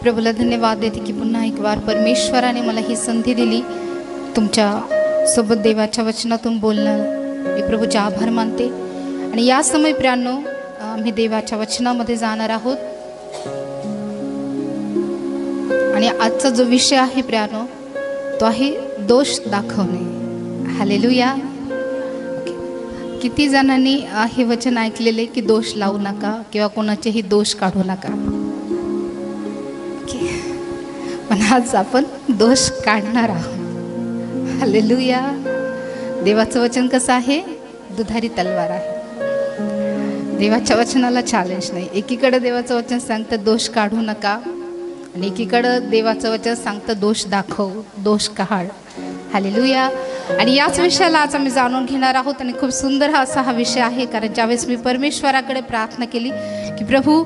प्रभूला धन्यवाद देते की पुन्हा एक वार परमेश्वराने मला ही संधी दिली तुमच्या सोबत देवाच्या वचनातून बोलणं। मी प्रभूचे आभार मानते। आणि या समय प्रियांनो आम्ही देवाच्या वचनामध्ये जाणार आहोत। आणि आजचा जो विषय आहे प्रियांनो तो आहे दोष दाखवणे। हालेलुया। किती जणांनी हे वचन ऐकलेले की दोष लावू नका किंवा कोणाचेही दोष काढू नका। पण आज आपण दोष काढणार आहोत। हालेलुया। देवाचं वचन कसं आहे? दुधारी तलवार आहे। देवाच्या वचनाला चॅलेंज नाही। एकीकडे देवाचं वचन सांगतं दोष काढू नका आणि एकीकडे देवाचं वचन सांगतं दोष दाखव, दोष काढ। हालेलुया। आणि याच विषयाला आज आम्ही जाणून घेणार आहोत। आणि खूप सुंदर हा विषय आहे, कारण ज्यावेळेस मी परमेश्वराकडे प्रार्थना केली की प्रभू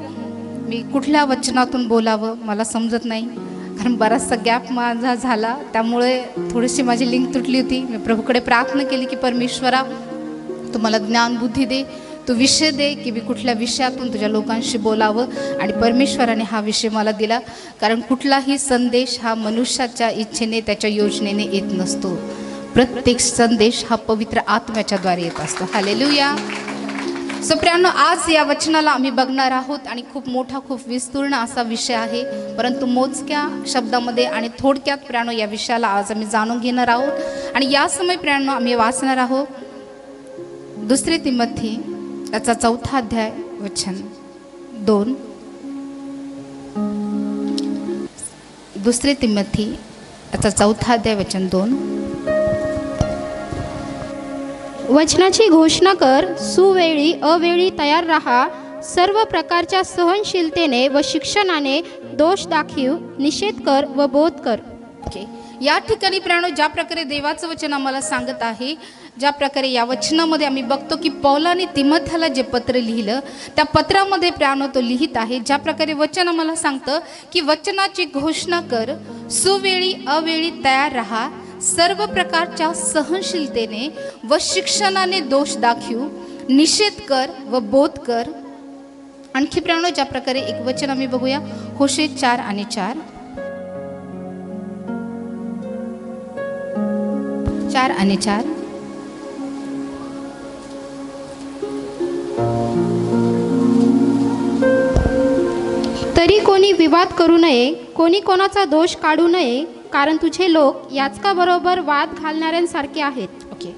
मी कुठल्या वचनातून बोलावं मला समजत नाही, कारण बराचसा गॅप माझा झाला, त्यामुळे थोडीशी माझी लिंक तुटली होती। मी प्रभूकडे प्रार्थना केली की परमेश्वरा तू मला ज्ञान बुद्धी दे, तू विषय दे की मी कुठल्या विषयातून तुझ्या लोकांशी बोलावं। आणि परमेश्वराने हा विषय मला दिला, कारण कुठलाही संदेश हा मनुष्याच्या इच्छेने त्याच्या योजनेने येत नसतो। प्रत्येक संदेश हा पवित्र आत्म्याच्या द्वारे येत असतो। हालेलुया। सो प्रियांनो आज या वचनाला आम्ही बघणार आहोत आणि खूप मोठा खूप विस्तृर्ण असा विषय आहे, परंतु मोजक्या शब्दामध्ये आणि थोडक्यात प्रियांनो या विषयाला आज आम्ही जाणून घेणार आहोत। आणि या समय प्रियांनो आम्ही वाचणार आहोत 2 तिमोथी याचा 4था अध्याय वचन 2। 2 तिमोथी याचा 4था अध्याय वचन 2। वचनाची घोषणा कर, सुवेळी अवेळी तयार राहा, सर्व प्रकारच्या सहनशीलतेने व शिक्षणाने दोष दाखव, निषेध कर व बोध कर। ओके। या ठिकाणी प्रियांनो ज्या प्रकारे देवाचं वचन आम्हाला सांगत आहे, ज्या प्रकारे या वचनामध्ये आम्ही बघतो की पौलाने तिमोथीला जे पत्र लिहिलं त्या पत्रामध्ये प्रियांनो तो लिहित आहे, ज्या प्रकारे वचन आम्हाला सांगतं की वचनाची घोषणा कर, सुवेळी अवेळी तयार राहा, सर्व प्रकारच्या सहनशीलतेने व शिक्षणाने दोष दाखव, निषेध कर व बोध कर। आणखी प्रियांनो ज्या प्रकारे एक वचन आम्ही बघूया होशे 4 आणि 4। 4 आणि 4। तरी कोणी विवाद करू नये, कोणी कोणाचा दोष काढू नये, कारण तुझे लोक याचकाबरोबर वाद घालणाऱ्यांसारखे आहेत। ओके।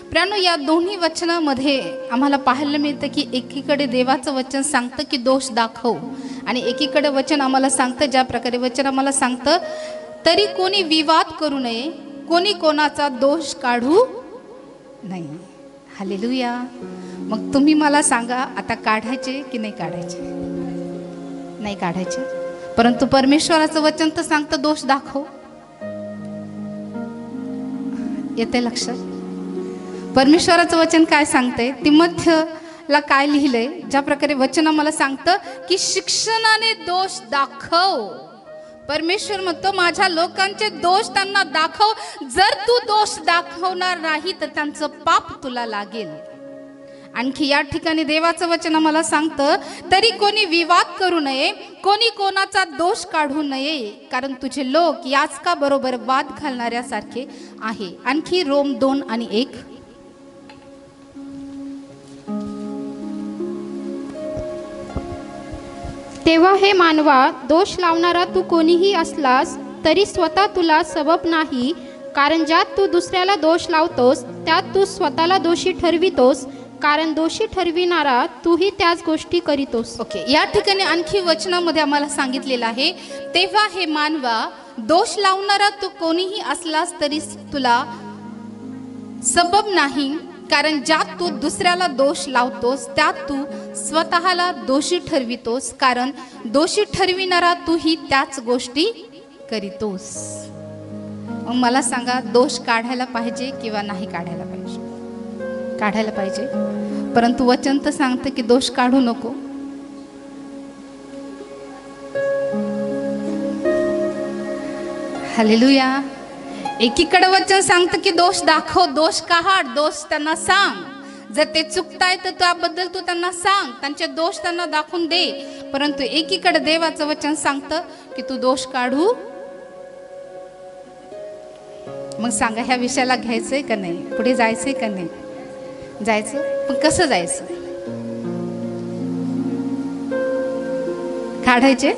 प्रियांनो या दोन्ही वचनामध्ये आम्हाला पाहायला मिळतं की एकीकडे देवाचं वचन सांगतं की दोष दाखव, आणि एकीकडे वचन आम्हाला सांगतं, ज्या प्रकारे वचन आम्हाला सांगतं तरी कोणी विवाद करू नये, कोणी कोणाचा दोष काढू नाही। हालेलुया। मग तुम्ही मला सांगा आता काढायचे की नाही काढायचे? नाही काढायचे, परंतु परमेश्वराचं वचन तर सांगतं दोष दाखव। येते लक्षात? परमेश्वराचं वचन काय सांगतंय? तिमोथीला काय लिहिलंय? ज्या प्रकारे वचन आम्हाला सांगतं की शिक्षणाने दोष दाखव। परमेश्वर म्हणतो माझ्या लोकांचे दोष त्यांना दाखव, जर तू दोष दाखवणार नाही तर त्यांचं पाप तुला लागेल। आणखी या ठिकाणी देवाचं वचन आम्हाला सांगतं तरी कोणी विवाद करू नये, कोणी कोणाचा दोष काढू नये, कारण तुझे लोक याचकाबरोबर वाद घालणाऱ्यासारखे आहे। आणखी रोम 2 आणि 1। तेव्हा हे मानवा, दोष लावणारा तू कोणीही असलास तरी स्वतः तुला सबब नाही, कारण ज्यात तू दुसऱ्याला दोष लावतोस त्यात तू स्वतःला दोषी ठरवितोस, कारण दोषी ठरविणारा तूही त्याच गोष्टी करीतोस। ओके। या ठिकाणी आणखी वचनामध्ये आम्हाला सांगितलेलं आहे तेव्हा हे मानवा, दोष लावणारा तू कोणीही असलास तरी तुला सबब नाही, कारण ज्यात तू दुसऱ्याला दोष लावतोस त्यात तू स्वतःला दोषी ठरवितोस, कारण दोषी ठरविणारा तूही त्याच गोष्टी करीतोस। मग मला सांगा दोष काढायला पाहिजे किंवा नाही काढायला पाहिजे? काढायला पाहिजे, परंतु वचन तर सांगतं की दोष काढू नको। हालेलुया। एकीकडे वचन सांगतं की दोष दाखव, दोष काढ, दोष त्यांना सांग, जर ते चुकताय तर त्याबद्दल तू त्यांना सांग, त्यांचे दोष त्यांना दाखवून दे. परंतु एकीकडे देवाचं वचन सांगतं की तू दोष काढू. मग सांगा, ह्या विषयाला घ्यायचंय का नाही? पुढे जायचंय का नाही? जायचं. पण कसं जायचं? काढायचे?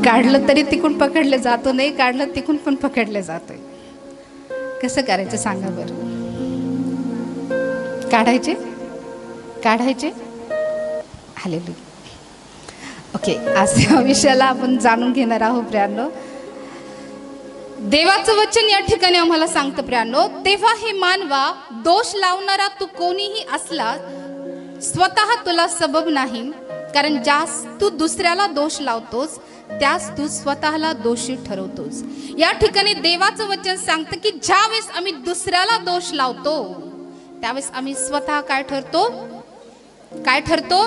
काढलं तरी तिकून पकडले जातो, नाही काढलं तिकून पण पकडले जातोय. कसं करायचं सांगा बरं? काढायचे? काढायचे? हालेलुया. ओके, आज या विषयाला आपण जाणून घेणार आहोत प्रियांनो. देवाचं वचन या ठिकाणी आम्हाला सांगतं प्रियांनो, तेव्हा हे मानवा, दोष लावणारा तू कोणीही असला स्वतः तुला सबब नाही, कारण ज्यास तू दुसऱ्याला दोष लावतोस त्यास तू स्वतःला दोषी ठरवतोस. या ठिकाणी देवाचं वचन सांगतं की ज्यावेळेस आम्ही दुसऱ्याला दोष लावतो त्यावेळेस आम्ही स्वतः काय ठरतो? काय ठरतो?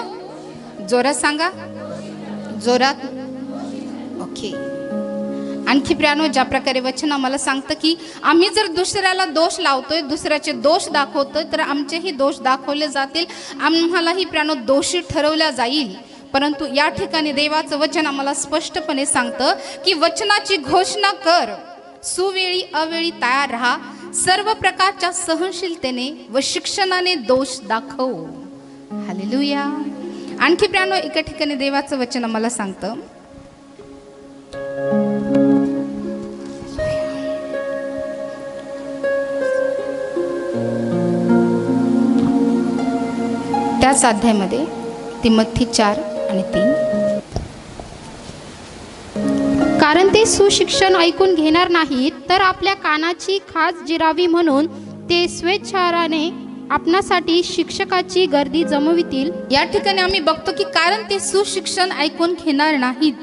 जोरात सांगा, जोरात. ओके. आणखी प्रियांनो, ज्या प्रकारे वचन आम्हाला सांगतं की आम्ही जर दुसऱ्याला दोष लावतोय, दुसऱ्याचे दोष दाखवतोय, तर आमचेही दोष दाखवले जातील, आम्हालाही प्रियांनो दोषी ठरवल्या जाईल. परंतु या ठिकाणी देवाचं वचन आम्हाला स्पष्टपणे सांगतं की वचनाची घोषणा कर, सुवेळी अवेळी तयार राहा, सर्व प्रकारच्या सहनशीलतेने व शिक्षणाने दोष दाखव. हालेलुया. आणखी प्रियांनो, एका ठिकाणी देवाचं वचन आम्हाला सांगतं, त्याच अध्यायामध्ये तिमोथी 4:3, कारण ते सुशिक्षण ऐकून घेणार नाहीत, तर आपल्या कानाची खाज जिरावी म्हणून ते स्वेच्छाने आपणासाठी शिक्षकाची गर्दी जमवितील. या ठिकाणी आम्ही बघतो की कारण ते सुशिक्षण ऐकून घेणार नाहीत,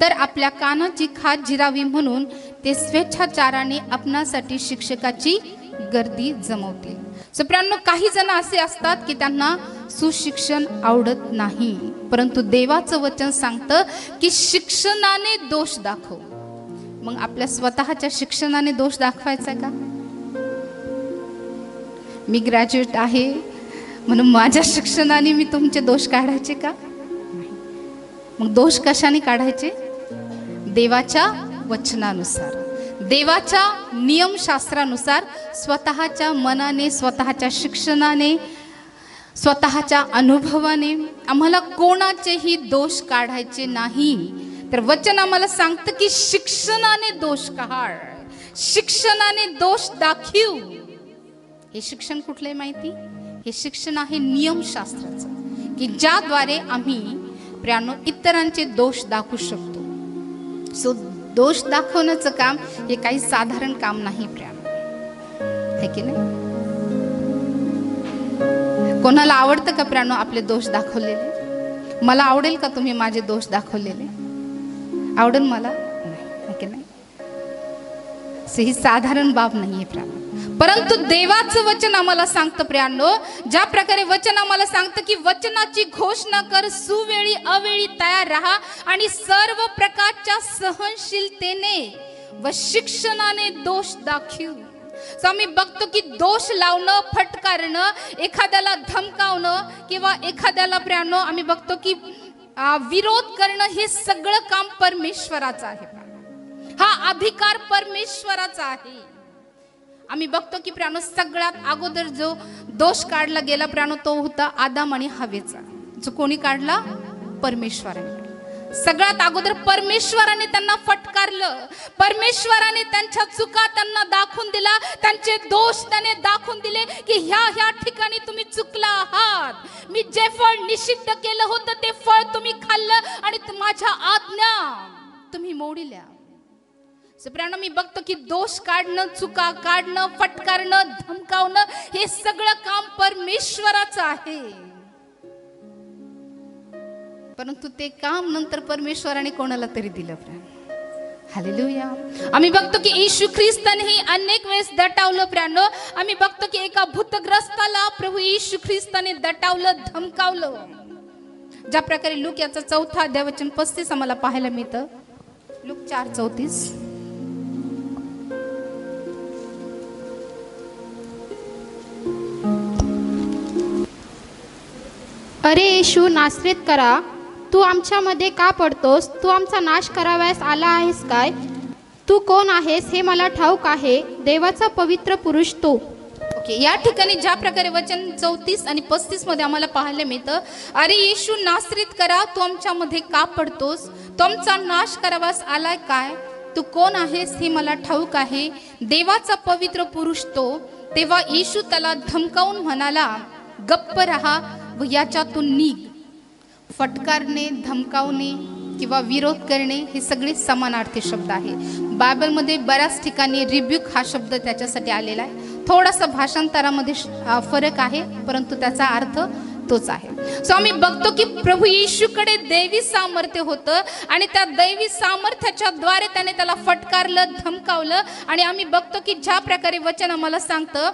तर आपल्या कानाची खाज जिरावी म्हणून ते स्वेच्छाचाराने आपणासाठी शिक्षकाची गर्दी जमवतील. प्रियांनो, काही जण असे असतात की त्यांना सुशिक्षण आवडत नाही, परंतु देवाचं वचन सांगतं की शिक्षणाने दोष दाखव. मग आपल्या स्वतःच्या शिक्षणाने दोष दाखवायचा का? मी ग्रॅज्युएट आहे म्हणून माझ्या शिक्षणाने मी तुमचे दोष काढायचे का? मग दोष कशाने काढायचे? देवाच्या वचनानुसार, देवाच्या नियमशास्त्रानुसार, स्वतःच्या मनाने, स्वतःच्या शिक्षणाने, स्वतःच्या अनुभवाने आम्हाला कोणाचेही दोष काढायचे नाही. तर वचन आम्हाला सांगतं की शिक्षणाने दोष काढ, शिक्षणाने दोष दाखव. हे शिक्षण कुठले माहिती? हे शिक्षण आहे नियमशास्त्राचं, की ज्याद्वारे आम्ही प्रियांनो इतरांचे दोष दाखवू शकतो. सो दोष दाखवण्याचं काम हे काही साधारण काम नाही प्रियांनो, है की नाही? कोणाला आवडतं का प्रियांनो आपले दोष दाखवलेले? मला आवडेल का तुम्ही माझे दोष दाखवलेले? आवडेल मला? नाही, है की नाही? ही साधारण बाब नाहीये प्रियांनो. परंतु देवाचं वचन आम्हाला सांगतं प्रियांनो, ज्या प्रकारे वचन आम्हाला सांगतं की वचनाची घोषणा कर, सुवेळी अवेळी तयार राहा आणि सर्व प्रकारच्या सहनशीलतेने व शिक्षणाने दोष दाखव. आम्ही बघतो की दोष लावणं, फटकारणं, एखाद्याला धमकावणं किंवा एखाद्याला प्रियांनो आम्ही बघतो की विरोध करणं, हे सगळं काम परमेश्वराचं आहे. हा अधिकार परमेश्वराचा आहे. आम्ही बघतो की प्रियांनो सगळ्यात अगोदर जो दोष काढला गेला प्रियांनो तो होता आदाम आणि हवेचा. जो कोणी काढला? परमेश्वराने. सगळ्यात अगोदर परमेश्वराने त्यांना फटकारलं, परमेश्वराने त्यांच्या चुका त्यांना दाखवून दिला, त्यांचे दोष त्याने दाखवून दिले की ह्या ठिकाणी तुम्ही चुकला आहात. मी जे फळ निषिद्ध केलं होतं ते फळ तुम्ही खाल्लं आणि माझ्या आज्ञा तुम्ही मोडल्या. प्रियांनो मी बघतो की दोष काढणं, चुका काढणं, फटकारणं, धमकावणं हे सगळं काम परमेश्वराचं आहे. परंतु ते काम नंतर परमेश्वराने कोणाला तरी दिलं. हालेलुया. आम्ही बघतो की येशू ख्रिस्ताने अनेक वेळेस दटावलं प्रियांनो. आम्ही बघतो की एका भूतग्रस्ताला प्रभू येशू ख्रिस्ताने दटावलं, धमकावलं. ज्या प्रकारे लूक याचा 4 अध्याय वचन 35 आम्हाला पाहायला मिळतं. लूक 4:34. अरे येशू नासरेत करा, तू आमच्यामध्ये का पडतोस? तू आमचा नाश करावयास आला आहेस काय? तू कोण आहेस हे मला ठाऊक आहे, देवाचा पवित्र पुरुष तो. ओके, या ठिकाणी ज्या प्रकारे वचन 34 आणि 35 मध्ये आम्हाला पाहायला मिळतं, अरे येशू नासरीत करा, तू आमच्यामध्ये का पडतोस? तो आमचा नाश करावास आलाय काय? तू कोण आहेस हे मला ठाऊक आहे, देवाचा पवित्र पुरुष तो. तेव्हा येशू त्याला धमकावून म्हणाला, गप्प राहा व याच्यातून निघ. फटकारणे, धमकावणे किंवा विरोध करणे हे सगळे समानार्थी शब्द आहे. बायबलमध्ये बऱ्याच ठिकाणी रिब्युक हा शब्द त्याच्यासाठी आलेला आहे. थोडासा भाषांतरामध्ये फरक आहे, परंतु त्याचा अर्थ तोच आहे. सो आम्ही बघतो की प्रभू येशूकडे दैवी सामर्थ्य होतं आणि त्या दैवी सामर्थ्याच्या द्वारे त्याने त्याला फटकारलं, धमकावलं. आणि आम्ही बघतो की ज्या प्रकारे वचन आम्हाला सांगतं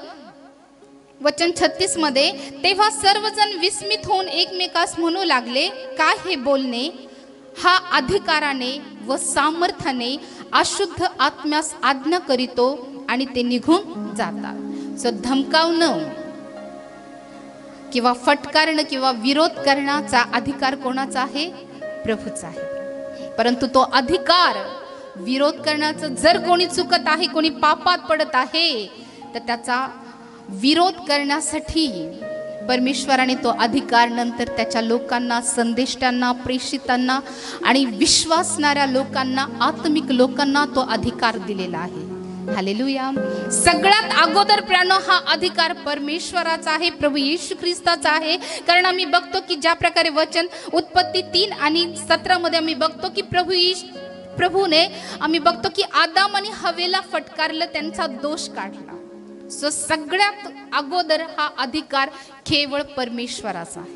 वचन 36 मध्ये, तेव्हा सर्वजण विस्मित होऊन एकमेकास म्हणू लागले, काय हे बोलणे? हा अधिकाराने व सामर्थ्याने अशुद्ध आत्म्यास आज्ञा करीतो आणि ते निघून जातात. सो धमकावणं किंवा फटकारणं किंवा विरोध करण्याचा अधिकार कोणाचा आहे? प्रभूचा आहे. परंतु तो अधिकार विरोध करण्याचं जर कोणी चुकत आहे, कोणी पापात पडत आहे, तर त्याचा विरोध करण्यासाठी परमेश्वराने तो अधिकार नंतर त्याच्या लोकांना, संदेष्टांना, प्रेषितांना आणि विश्वासणाऱ्या लोकांना, आत्मिक लोकांना तो अधिकार दिलेला आहे. हालेलुया. सगळ्यात अगोदर प्रियानो हा अधिकार परमेश्वराचा आहे, प्रभू येशू ख्रिस्ताचा आहे. कारण आम्ही बघतो की ज्या प्रकारे वचन उत्पत्ती 3 आणि 17 मध्ये आम्ही बघतो की प्रभूने आम्ही बघतो की आदाम आणि हवेला फटकारलं, त्यांचा दोष काढला. सो सगळ्यात अगोदर हा अधिकार केवळ परमेश्वराचा आहे.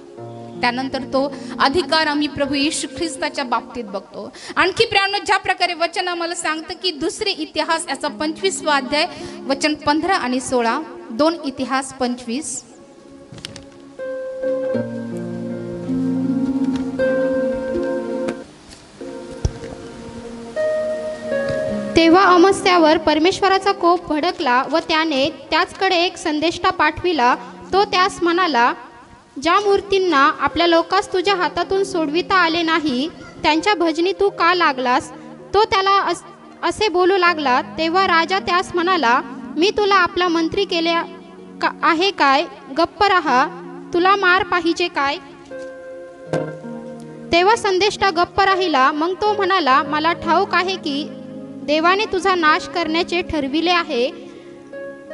त्यानंतर तो अधिकार आम्ही प्रभू येशू ख्रिस्ताच्या बाबतीत बघतो. आणखी प्रियानो ज्या प्रकारे वचन आम्हाला सांगतं की दुसरे इतिहास याचा 25वा अध्याय वचन 15 आणि 16, 2 इतिहास 25. तेव्हा अमस्यावर परमेश्वराचा कोप भडकला व त्याने त्याचकडे एक संदेष्टा पाठविला. तो त्यास म्हणाला, ज्या मूर्तींना आपल्या लोकास तुझ्या हातातून सोडविता आले नाही, त्यांच्या भजनी तू का लागलास? तो त्याला असे बोलू लागला. तेव्हा राजा त्यास म्हणाला, मी तुला आपला मंत्री केले आहे काय? गप्प राहा, तुला मार पाहिजे काय? तेव्हा संदेष्टा गप्प राहिला. मग तो म्हणाला, मला ठाऊक आहे की देवाने तुझा नाश करण्याचे ठरविले आहे,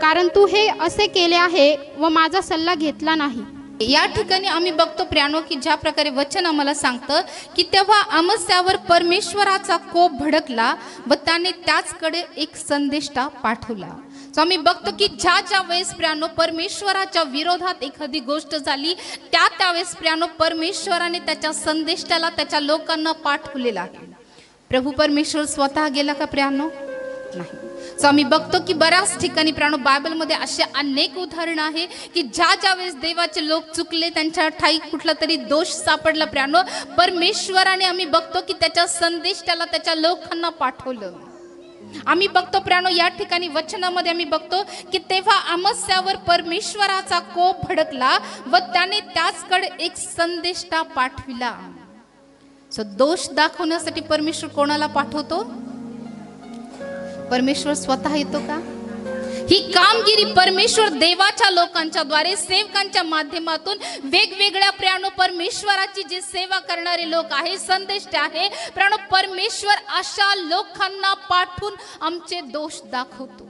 कारण तू हे असे केले आहे व माझा सल्ला घेतला नाही. या ठिकाणी आम्ही बघतो प्रियानो की ज्या प्रकारे वचन आम्हाला सांगतं की तेव्हा अमस्यावर परमेश्वराचा कोप भडकला व त्याने त्याचकडे एक संदेष्टा पाठवला. सो आम्ही बघतो की ज्या वेळेस प्रियानो परमेश्वराच्या विरोधात एखादी गोष्ट झाली, त्यावेळेस प्रियानो परमेश्वराने त्याच्या संदेष्टाला त्याच्या लोकांना पाठवलेला आहे. प्रभू परमेश्वर स्वतः गेला का प्रियानो? नाही. सो आम्ही बघतो की बऱ्याच ठिकाणी प्रियानो बायबलमध्ये असे अनेक उदाहरण आहे की ज्या वेळेस देवाचे लोक चुकले, त्यांच्या ठाई कुठला तरी दोष सापडला प्रियानो, परमेश्वराने आम्ही बघतो की त्याच्या संदेशाला त्याच्या लोकांना पाठवलं. आम्ही बघतो प्रियानो या ठिकाणी वचनामध्ये आम्ही बघतो की तेव्हा अमस्यावर परमेश्वराचा कोप भडकला व त्याने त्याचकडे एक संदेष्टा पाठविला. सो दोष दाखवण्यासाठी परमेश्वर कोणाला पाठवतो? परमेश्वर स्वतः येतो का? ही कामगिरी परमेश्वर देवाच्या लोकांच्या द्वारे, सेवकांच्या माध्यमातून वेगवेगळ्या प्रियानो परमेश्वराची जे सेवा करणारे लोक आहे, संदेश आहे प्रियानो, परमेश्वर अशा लोकांना पाठवून आमचे दोष दाखवतो.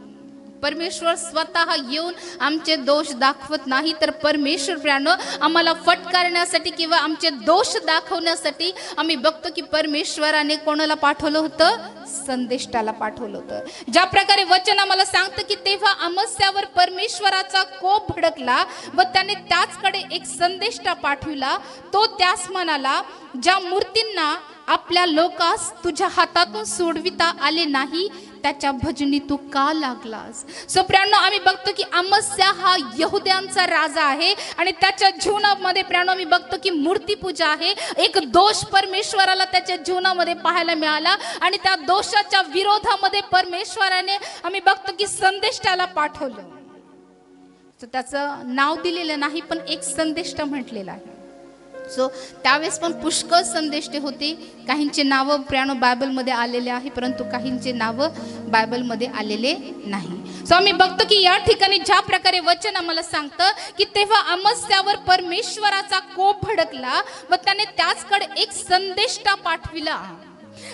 परमेश्वर स्वतः येऊन आमचे दोष दाखवत नाही, तर परमेश्वर प्रियानो आम्हाला फटकारण्यासाठी किंवा आमचे दोष दाखवण्यासाठी आम्ही बघतो की परमेश्वराने कोणाला पाठवलं होतं? संदेष्टाला पाठवलं होतं. ज्या प्रकारे वचन आम्हाला सांगतं की तेव्हा अमस्यावर परमेश्वराचा कोप भडकला व त्याने त्याचकडे एक संदेष्टा पाठविला. तो त्यास म्हणाला, ज्या मूर्तींना आपल्या लोकास तुझ्या हातातून सोडविता आले नाही, त्याच्या भजनी तू का लागलास? सो प्रियानो आम्ही बघतो की अमस्या हा यहुद्यांचा राजा आहे आणि त्याच्या जीवनामध्ये प्रियानो आम्ही बघतो की मूर्तीपूजा आहे. एक दोष परमेश्वराला त्याच्या जीवनामध्ये पाहायला मिळाला आणि त्या दोषाच्या विरोधामध्ये परमेश्वराने आम्ही बघतो की संदेष्टाला पाठवलं. तर त्याचं नाव दिलेलं नाही, पण एक संदेष्टा म्हटलेला आहे. सो त्यावेळेस पण पुष्कळ संदेष्टे होते. काहींचे नावं प्रियानो बायबलमध्ये आलेले आहे, परंतु काहींचे नावं बायबलमध्ये आलेले नाही. सो आम्ही बघतो की या ठिकाणी ज्या प्रकारे वचन आम्हाला सांगतं की तेव्हा अमस्यावर परमेश्वराचा कोप भडकला व त्याने त्याचकडे एक संदेष्टा पाठविला.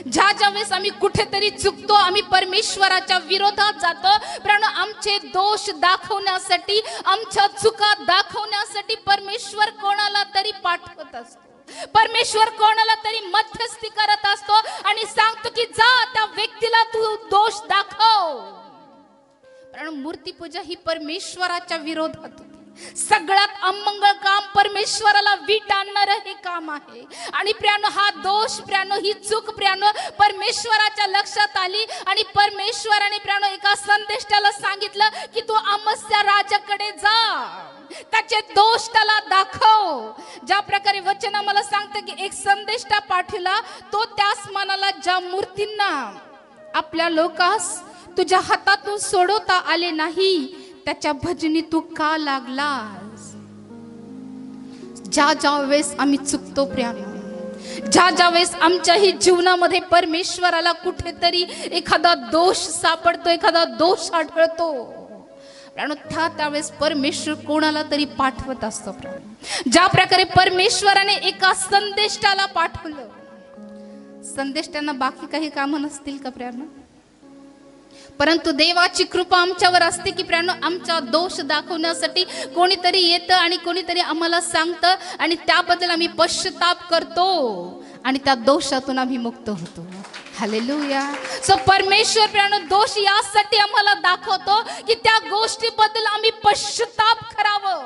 ज्या वेळेस आम्ही कुठेतरी चुकतो, आम्ही परमेश्वराच्या विरोधात जातो, पण आमचे दोष दाखवण्यासाठी, आमच्या चुका दाखवण्यासाठी परमेश्वर कोणाला तरी पाठवत असतो. परमेश्वर कोणाला तरी मध्यस्थी करत असतो आणि सांगतो की जा त्या व्यक्तीला तू दोष दाखव. कारण मूर्तीपूजा ही परमेश्वराच्या विरोधात होती. सगळ्यात अमंगळ काम परमेश्वराला वीट आणणारं हे काम आहे. आणि प्रियानो हा दोष, प्रियानो ही चूक प्रियानो परमेश्वराच्या लक्षात आली आणि परमेश्वराने प्रियानो एका संदेष्टाला सांगितलं की तू अमस्या राजाकडे जा, त्याचे दोष त्याला दाखव. ज्या प्रकारे वचन आम्हाला सांगतं की एक संदेष्टा पाठवला, तो त्यास म्हणाला ज्या मूर्तींना आपल्या लोकास तुझ्या हातातून सोडवता आले नाही त्याच्या भजनी तू का लागलास. ज्या वेळेस आम्ही चुकतो प्रियानो, ज्या वेळेस आमच्याही जीवनामध्ये परमेश्वराला कुठेतरी एखादा दोष सापडतो, एखादा दोष आढळतो प्रियानो, त्यावेळेस परमेश्वर कोणाला तरी पाठवत असतो. प्रियानो ज्या प्रकारे परमेश्वराने एका संदेष्टाला पाठवलं, संदेष्टांना बाकी काही कामं नसतील का प्रियानो, परंतु देवाची कृपा आमच्यावर असते की प्रियानो आमचा दोष दाखवण्यासाठी कोणीतरी येतं आणि कोणीतरी आम्हाला सांगतं आणि त्याबद्दल आम्ही पश्चाताप करतो आणि त्या दोषातून आम्ही मुक्त होतो. हालेलुया. सो परमेश्वर प्रियानो दोष यासाठी आम्हाला दाखवतो की त्या गोष्टीबद्दल आम्ही पश्चाताप करावं.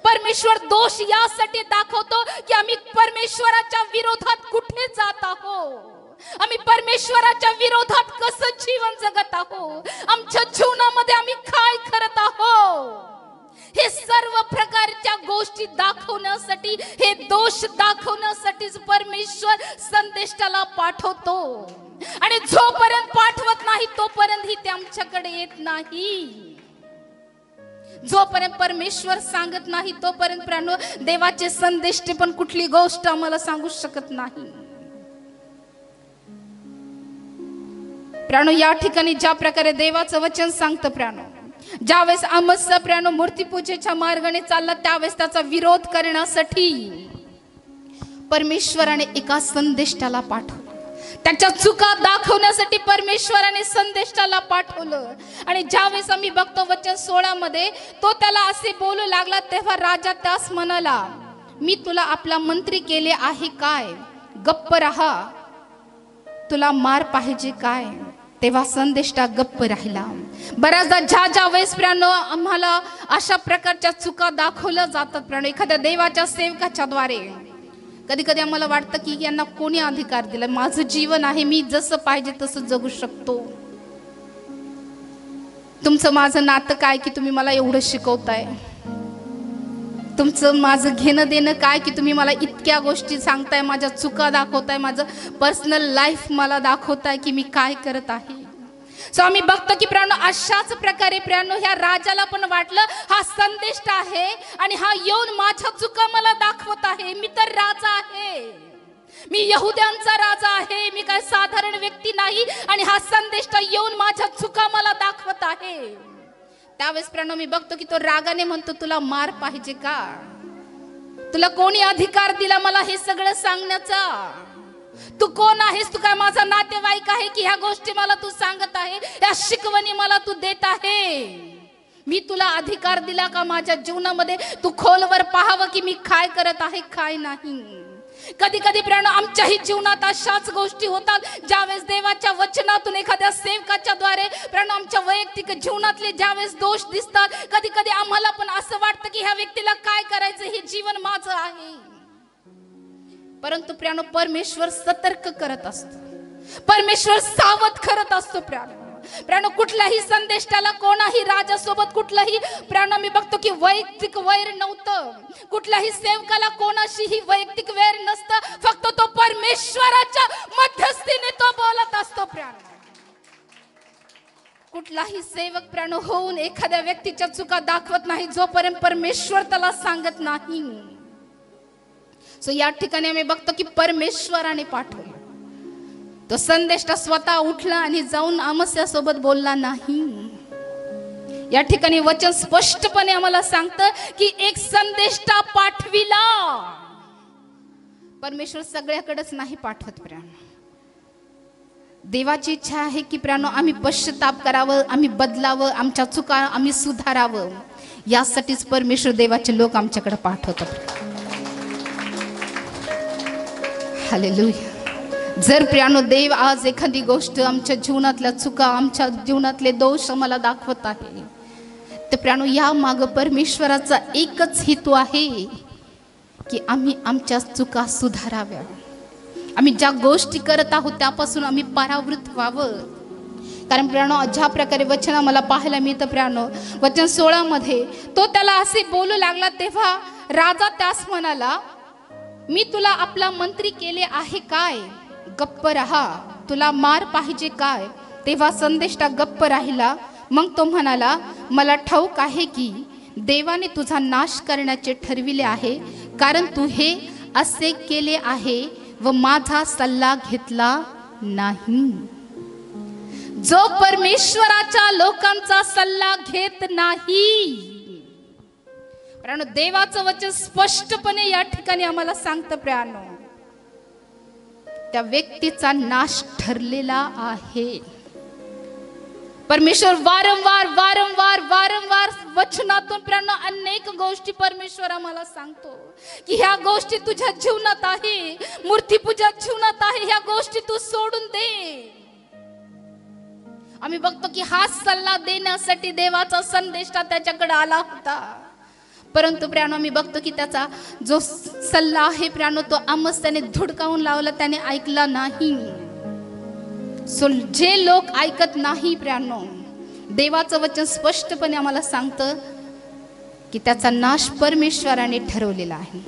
परमेश्वर दोष यासाठी दाखवतो की आम्ही परमेश्वराच्या विरोधात कुठे जात आहोत, आम्ही परमेश्वराच्या विरोधात कसं जीवन जगत आहोत, आमच्या जीवनामध्ये आम्ही काय करत आहोत, हे सर्व प्रकारच्या गोष्टी दाखवण्यासाठी, हे दोष दाखवण्यासाठीच परमेश्वर संदेष्टाला पाठवतो. आणि जोपर्यंत पाठवत नाही तोपर्यंत ही ते आमच्याकडे येत नाही. जोपर्यंत परमेश्वर सांगत नाही तोपर्यंत प्रियानो देवाचे संदेष्टे पण कुठली गोष्ट आम्हाला सांगू शकत नाही. प्रियानो या ठिकाणी ज्या प्रकारे देवाचं वचन सांगतं प्रियानो, ज्यावेळेस अमस्या प्रियानो मूर्तीपूजेच्या मार्गाने चालला त्यावेळेस त्याचा विरोध करण्यासाठी परमेश्वराने एका संदेष्टाला पाठवलं. त्याच्या चुका दाखवण्यासाठी परमेश्वराने संदेष्टाला पाठवलं. आणि ज्यावेळेस आम्ही बघतो वचन 16 मध्ये, तो त्याला असे बोलू लागला तेव्हा राजा त्यास म्हणाला, मी तुला आपला मंत्री केले आहे काय, गप्प राहा, तुला मार पाहिजे काय. तेव्हा संदेष्टा गप्प राहिला. बऱ्याचदा ज्या वेळेस प्रियानो आम्हाला अशा प्रकारच्या चुका दाखवल्या जातात प्रियानो एखाद्या देवाच्या सेवकाच्या द्वारे, कधी कधी आम्हाला वाटतं की यांना कोणी अधिकार दिला, माझं जीवन आहे, मी जसं पाहिजे तसं जगू शकतो. तुमचं माझं नातं काय की तुम्ही मला एवढं शिकवताय, तुमचं माझं घेणं देणं काय की तुम्ही मला इतक्या गोष्टी सांगताय, माझ्या चुका दाखवताय, माझं पर्सनल लाईफ मला दाखवताय की मी काय करत आहे. सो आम्ही बघतो की प्रियानो अशाच प्रकारे प्रियानो ह्या राजाला पण वाटलं हा संदेष्ट आहे आणि हा येऊन माझ्या चुका मला दाखवत आहे, मी तर राजा आहे, मी यहुद्यांचा राजा आहे, मी काय साधारण व्यक्ती नाही आणि हा संदेष्ट येऊन माझ्या चुका मला दाखवत आहे. त्यावेळेस प्रियानो मी बघतो की तो रागाने म्हणतो, तुला मार पाहिजे का, तुला कोणी अधिकार दिला मला हे सगळं सांगण्याचा, तू कोण आहेस, तू काय माझा नातेवाईक आहे की ह्या गोष्टी मला तू सांगत आहे, या शिकवणी मला तू देत आहे, मी तुला अधिकार दिला का माझ्या जीवनामध्ये तू खोलवर पाहावं की मी काय करत आहे काय नाही. कधी कधी प्रियानो आमच्याही जीवनात अशाच गोष्टी होतात, ज्यावेळेस देवाच्या वचनातून एखाद्या सेवकाच्या द्वारे प्रियानो आमच्या वैयक्तिक जीवनातले ज्यावेळेस दोष दिसतात, कधी कधी आम्हाला पण असं वाटतं की ह्या व्यक्तीला काय करायचं, हे जीवन माझं आहे. परंतु प्रियानो परमेश्वर सतर्क करत असतो, परमेश्वर सावध करत असतो. प्रियानो कुठल्याही संदेष्टाला कोणाही राजासोबत कुठलाही प्रियानो मी बघतो की वैयक्तिक वैर नव्हतं, कुठल्याही सेवकाला कोणाशीही वैयक्तिक वैर नसतं, फक्त तो परमेश्वराच्या मध्यस्थीने तो बोलत असतो. प्रियानो कुठलाही सेवक प्रियानो होऊन एखाद्या व्यक्तीच्या चुका दाखवत नाही जोपर्यंत परमेश्वर त्याला सांगत नाही. सो या ठिकाणी आम्ही बघतो की परमेश्वराने पाठवला. तो संदेष्टा स्वतः उठला आणि जाऊन आमस्यासोबत बोलला नाही. या ठिकाणी वचन स्पष्टपणे आम्हाला सांगतं की एक संदेष्टा पाठविला. परमेश्वर सगळ्याकडेच नाही पाठवत प्रियानो. देवाची इच्छा आहे की प्रियानो आम्ही पश्चाताप करावं, आम्ही बदलावं, आमच्या चुका आम्ही सुधारावं. यासाठीच परमेश्वर देवाचे लोक आमच्याकडे पाठवतात. हालेलुया. जर प्रियानो देव आज एखादी गोष्ट आमच्या जीवनातल्या चुका, आमच्या जीवनातले दोष आम्हाला दाखवत आहे, तर प्रियानो या मागं परमेश्वराचा एकच हेतू आहे की आम्ही आमच्या चुका सुधाराव्या. आम्ही ज्या गोष्टी करत आहोत त्यापासून आम्ही परावृत्त व्हावं. कारण प्रियानो ज्या प्रकारे वचन आम्हाला पाहायला मिळतं प्रियानो, वचन 16 मध्ये तो त्याला असे बोलू लागला तेव्हा राजा त्यास म्हणाला, मी तुला आपला मंत्री केले आहे काय? गप्प रहा, तुला मार पाहिजे काय? तेव्हा संदेष्टा गप्प राहिला. मग तो म्हणाला, मला ठाऊक आहे की देवाने तुझा नाश करण्याचे ठरविले आहे, कारण तू हे असे केले आहे व माझा सल्ला घेतला नाही. जो परमेश्वराच्या लोकांचा सल्ला घेत नाही, प्रियानो देवाचं वचन स्पष्टपणे या ठिकाणी आम्हाला सांगतं प्रियानो, त्या व्यक्तीचा नाश ठरलेला आहे. परमेश्वर वारंवार वारंवार वारंवार वचनातून प्रियानो अनेक गोष्टी परमेश्वर आम्हाला सांगतो की ह्या गोष्टी तुझ्या जीवनात आहे, मूर्तीपूजा जीवनात आहे, ह्या गोष्टी तू सोडून दे. आम्ही बघतो की हा सल्ला देण्यासाठी देवाचा संदेष्टा त्याच्याकडे आला होता. परंतु प्रियानो आम्ही बघतो की त्याचा जो सल्ला आहे प्रियानो तो आमस त्याने धुडकावून लावला, त्याने ऐकला नाही. सो जे लोक ऐकत नाही प्रियानो, देवाचं वचन स्पष्टपणे आम्हाला सांगतं की त्याचा नाश परमेश्वराने ठरवलेला आहे.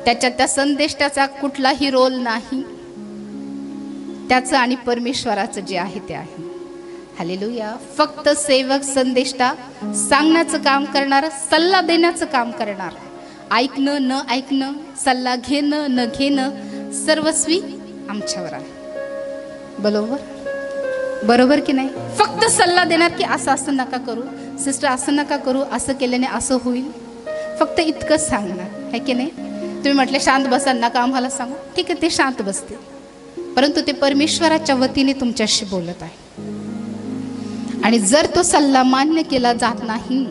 त्याच्यात त्या संदेष्टाचा कुठलाही रोल नाही. त्याचं आणि परमेश्वराचं जे आहे ते आहे. हालेलुया. फक्त सेवक संदेष्टा सांगण्याचं काम करणार, सल्ला देण्याचं काम करणार. ऐकणं न ऐकणं, सल्ला घेणं न घेणं सर्वस्वी आमच्यावर आहे. बरोबर की नाही? फक्त सल्ला देणार की असं असं नका करू, सिस्टर असं नका करू, असं केल्याने असं होईल, फक्त इतकंच सांगणार आहे की नाही? तुम्ही म्हटले शांत बसा, नका आम्हाला सांगू, ठीक आहे ते शांत बसते, परंतु ते परमेश्वराच्या वतीने तुमच्याशी बोलत आहे. आणि जर तो सल्ला मान्य केला जात नाही,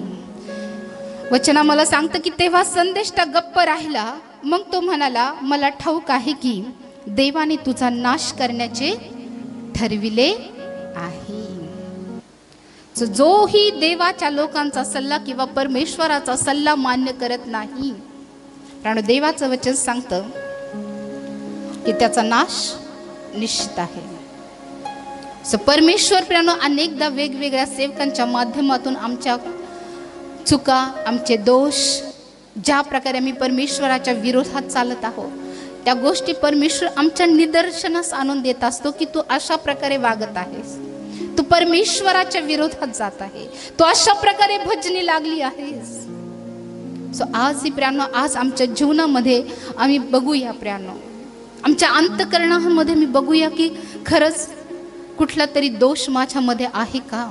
वचन आम्हाला सांगतं की तेव्हा संदेष्टा गप्प राहिला. मग तो म्हणाला, मला ठाऊक आहे की देवाने तुझा नाश करण्याचे ठरविले आहे. जोही देवाच्या लोकांचा सल्ला किंवा परमेश्वराचा सल्ला मान्य करत नाही, कारण देवाचं वचन सांगतं की त्याचा नाश निश्चित आहे. सो परमेश्वर प्रियानो अनेकदा वेगवेगळ्या सेवकांच्या माध्यमातून आमच्या चुका, आमचे दोष, ज्या प्रकारे आम्ही परमेश्वराच्या विरोधात चालत आहोत त्या गोष्टी परमेश्वर आमच्या निदर्शनास आणून देत असतो की तू अशा प्रकारे वागत आहेस, तू परमेश्वराच्या विरोधात जात आहे, तू अशा प्रकारे भजनी लागली आहेस. सो आज ही प्रियानो, आज आमच्या जीवनामध्ये आम्ही बघूया प्रियानो, आमच्या अंतःकरणामध्ये मी बघूया की खरंच कुठला तरी दोष माझ्यामध्ये आहे का,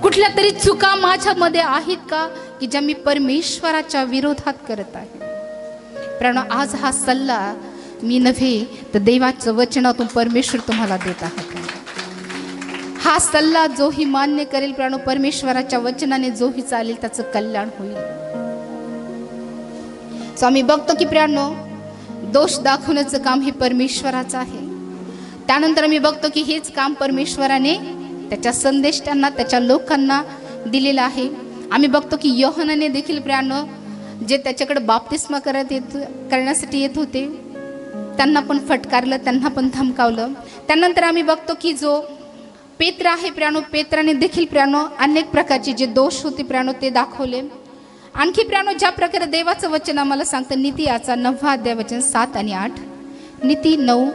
कुठल्या तरी चुका माझ्यामध्ये आहेत का की ज्या मी परमेश्वराच्या विरोधात करत आहे. प्रियानो आज हा सल्ला मी नव्हे तर देवाचं वचनातून परमेश्वर तुम्हाला देत आहे. हा सल्ला जोही मान्य करेल प्रियानो, परमेश्वराच्या वचनाने जोही चालेल त्याचं कल्याण होईल. सो आम्ही बघतो की प्रियानो दोष दाखवण्याचं काम हे परमेश्वराचं आहे. त्यानंतर आम्ही बघतो की हेच काम परमेश्वराने त्याच्या संदेष्टांना, त्याच्या लोकांना दिलेलं आहे. आम्ही बघतो की योहानाने देखील प्रियानो जे त्याच्याकडे बाप्तिस्मा करण्यासाठी येत होते त्यांना पण फटकारलं, त्यांना पण धमकावलं. त्यानंतर आम्ही बघतो की जो पेत्र आहे प्रियानो, पेत्राने देखील प्रियानो अनेक प्रकारचे जे दोष होते प्रियानो ते दाखवले. आणखी प्रियानो ज्या प्रकारे देवाचं वचन आम्हाला सांगतं, नीती याचा 9 अध्याय वचन 7 आणि 8. नीती 9.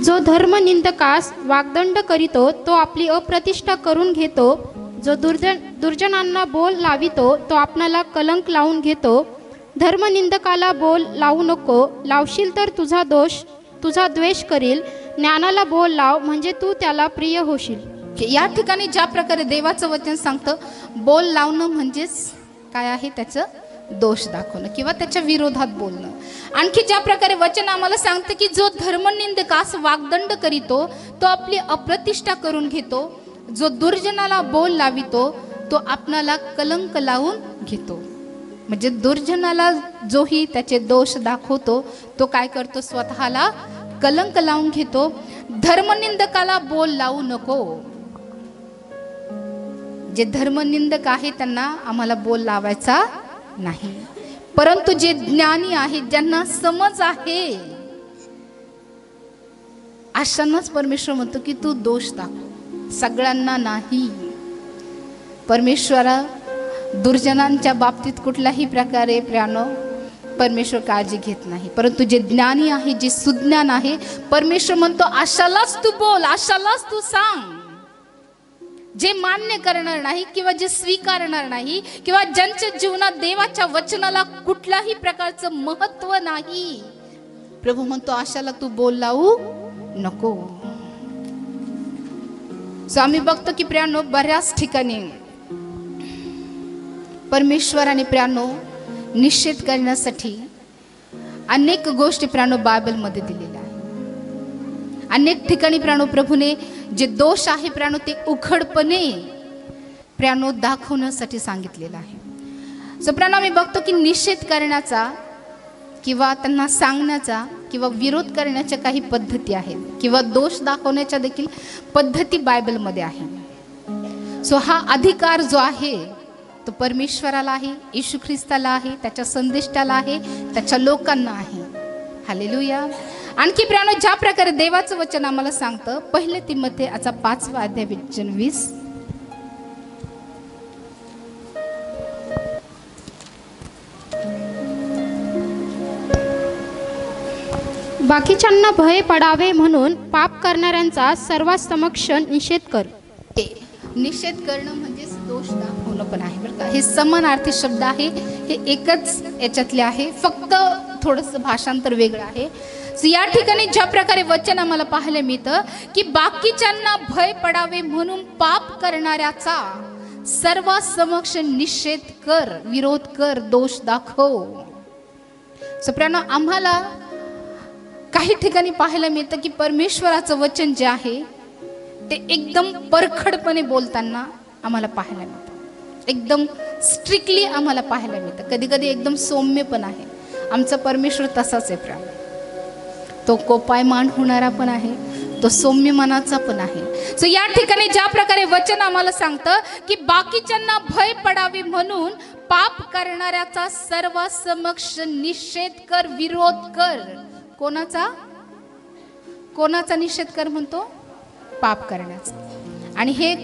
जो धर्मनिंदकास वाग्दंड करीतो तो आपली अप्रतिष्ठा करून घेतो, जो दुर्जनांना बोल लावितो तो आपणाला कलंक लावून घेतो. धर्मनिंदकाला बोल लावू नको, लावशील तर तुझा द्वेष करील. ज्ञानाला बोल लाव, म्हणजे तू त्याला प्रिय होशील. या ठिकाणी ज्या प्रकारे देवाचं वचन सांगतं, बोल लावणं म्हणजेच काय आहे, त्याचं दोष दाखवणं किंवा त्याच्या विरोधात बोलणं. आणखी ज्या प्रकारे वचन आम्हाला सांगतं की जो धर्मनिंदकास वाग्दंड करीतो तो आपली अप्रतिष्ठा करून घेतो, जो दुर्जनाला बोल लावितो तो आपणाला कलंक लावून घेतो. म्हणजे दुर्जनाला जोही त्याचे दोष दाखवतो तो काय करतो, स्वतःला कलंक लावून घेतो. धर्मनिंदकाला बोल लावू नको. जे धर्मनिंदक आहे त्यांना आम्हाला बोल लावायचा नाही, परंतु जे ज्ञानी आहेत, ज्यांना समज आहे, अशांनाच परमेश्वर म्हणतो की तू दोष दाखव, सगळ्यांना नाही. परमेश्वरा दुर्जनांच्या बाबतीत कुठल्याही प्रकारे परमेश्वर काळजी घेत नाही, परंतु जे ज्ञानी आहे, जे सुज्ञान आहे, परमेश्वर म्हणतो अशालाच तू बोल, अशालाच तू सांग. जे मान्य करणार नाही किंवा जे स्वीकारणार नाही किंवा ज्यांच्या जीवनात देवाच्या वचनाला कुठल्याही प्रकारचं महत्व नाही, प्रभू म्हणतो अशाला तू बोल लावू नको. आम्ही बघतो की प्रियानो, बऱ्याच ठिकाणी परमेश्वराने प्रियानो निषेध करण्यासाठी अनेक गोष्टी प्रियानो बायबलमध्ये दिलेल्या आहेत. अनेक ठिकाणी प्रियानो प्रभूने जे दोष आहे प्रियानो ते उघडपणे प्रियानो दाखवण्यासाठी सांगितलेलं आहे. सो प्रियानो, आम्ही बघतो की निषेध करण्याचा किंवा त्यांना सांगण्याचा किंवा विरोध करण्याच्या काही पद्धती आहेत किंवा दोष दाखवण्याच्या देखील पद्धती बायबलमध्ये आहे. सो हा अधिकार जो आहे तो परमेश्वराला आहे, येशू ख्रिस्ताला आहे, त्याच्या संदेष्टाला आहे, त्याच्या लोकांना आहे. हालेलुया. आणखी प्रियानो, ज्या प्रकारे देवाचं वचन आम्हाला सांगतं, 1 तिमोथेचा 5वा अध्याय वचन 20, बाकीच्यांना भय पडावे म्हणून पाप करणाऱ्यांचा सर्वांसमक्ष निषेध कर. निषेध करणं म्हणजे दोष दाखवणं पण आहे बरं का. हे समानार्थी शब्द आहे, हे एकच याच्यातले आहे, फक्त थोडंसं भाषांतर वेगळं आहे. या ठिकाणी ज्या प्रकारे वचन आम्हाला पाहायला मिळतं की बाकीच्यांना भय पडावे म्हणून पाप करणाऱ्याचा सर्वांसमक्ष निषेध कर, विरोध कर, दोष दाखव. सप्रानो, आम्हाला काही ठिकाणी पाहायला मिळतं की परमेश्वराचं वचन जे आहे ते एकदम परखडपणे बोलताना आम्हाला पाहायला मिळतं, एकदम स्ट्रिक्टली आम्हाला पाहायला मिळतं. कधी कधी एकदम सौम्य पण आहे. आमचा परमेश्वर तसाच आहे प्रिय. तो कोपायमान होणारा पण आहे, तो सौम्य मनाचा पण आहे. सो या ठिकाणी ज्या प्रकारे वचन आम्हाला सांगतं की बाकीच्यांना भय पडावे म्हणून पाप करणाऱ्याचा सर्वांसमक्ष निषेध कर, विरोध कर. कोणाचा निषेध कर म्हणतो? पाप करण्याचा. आणि हे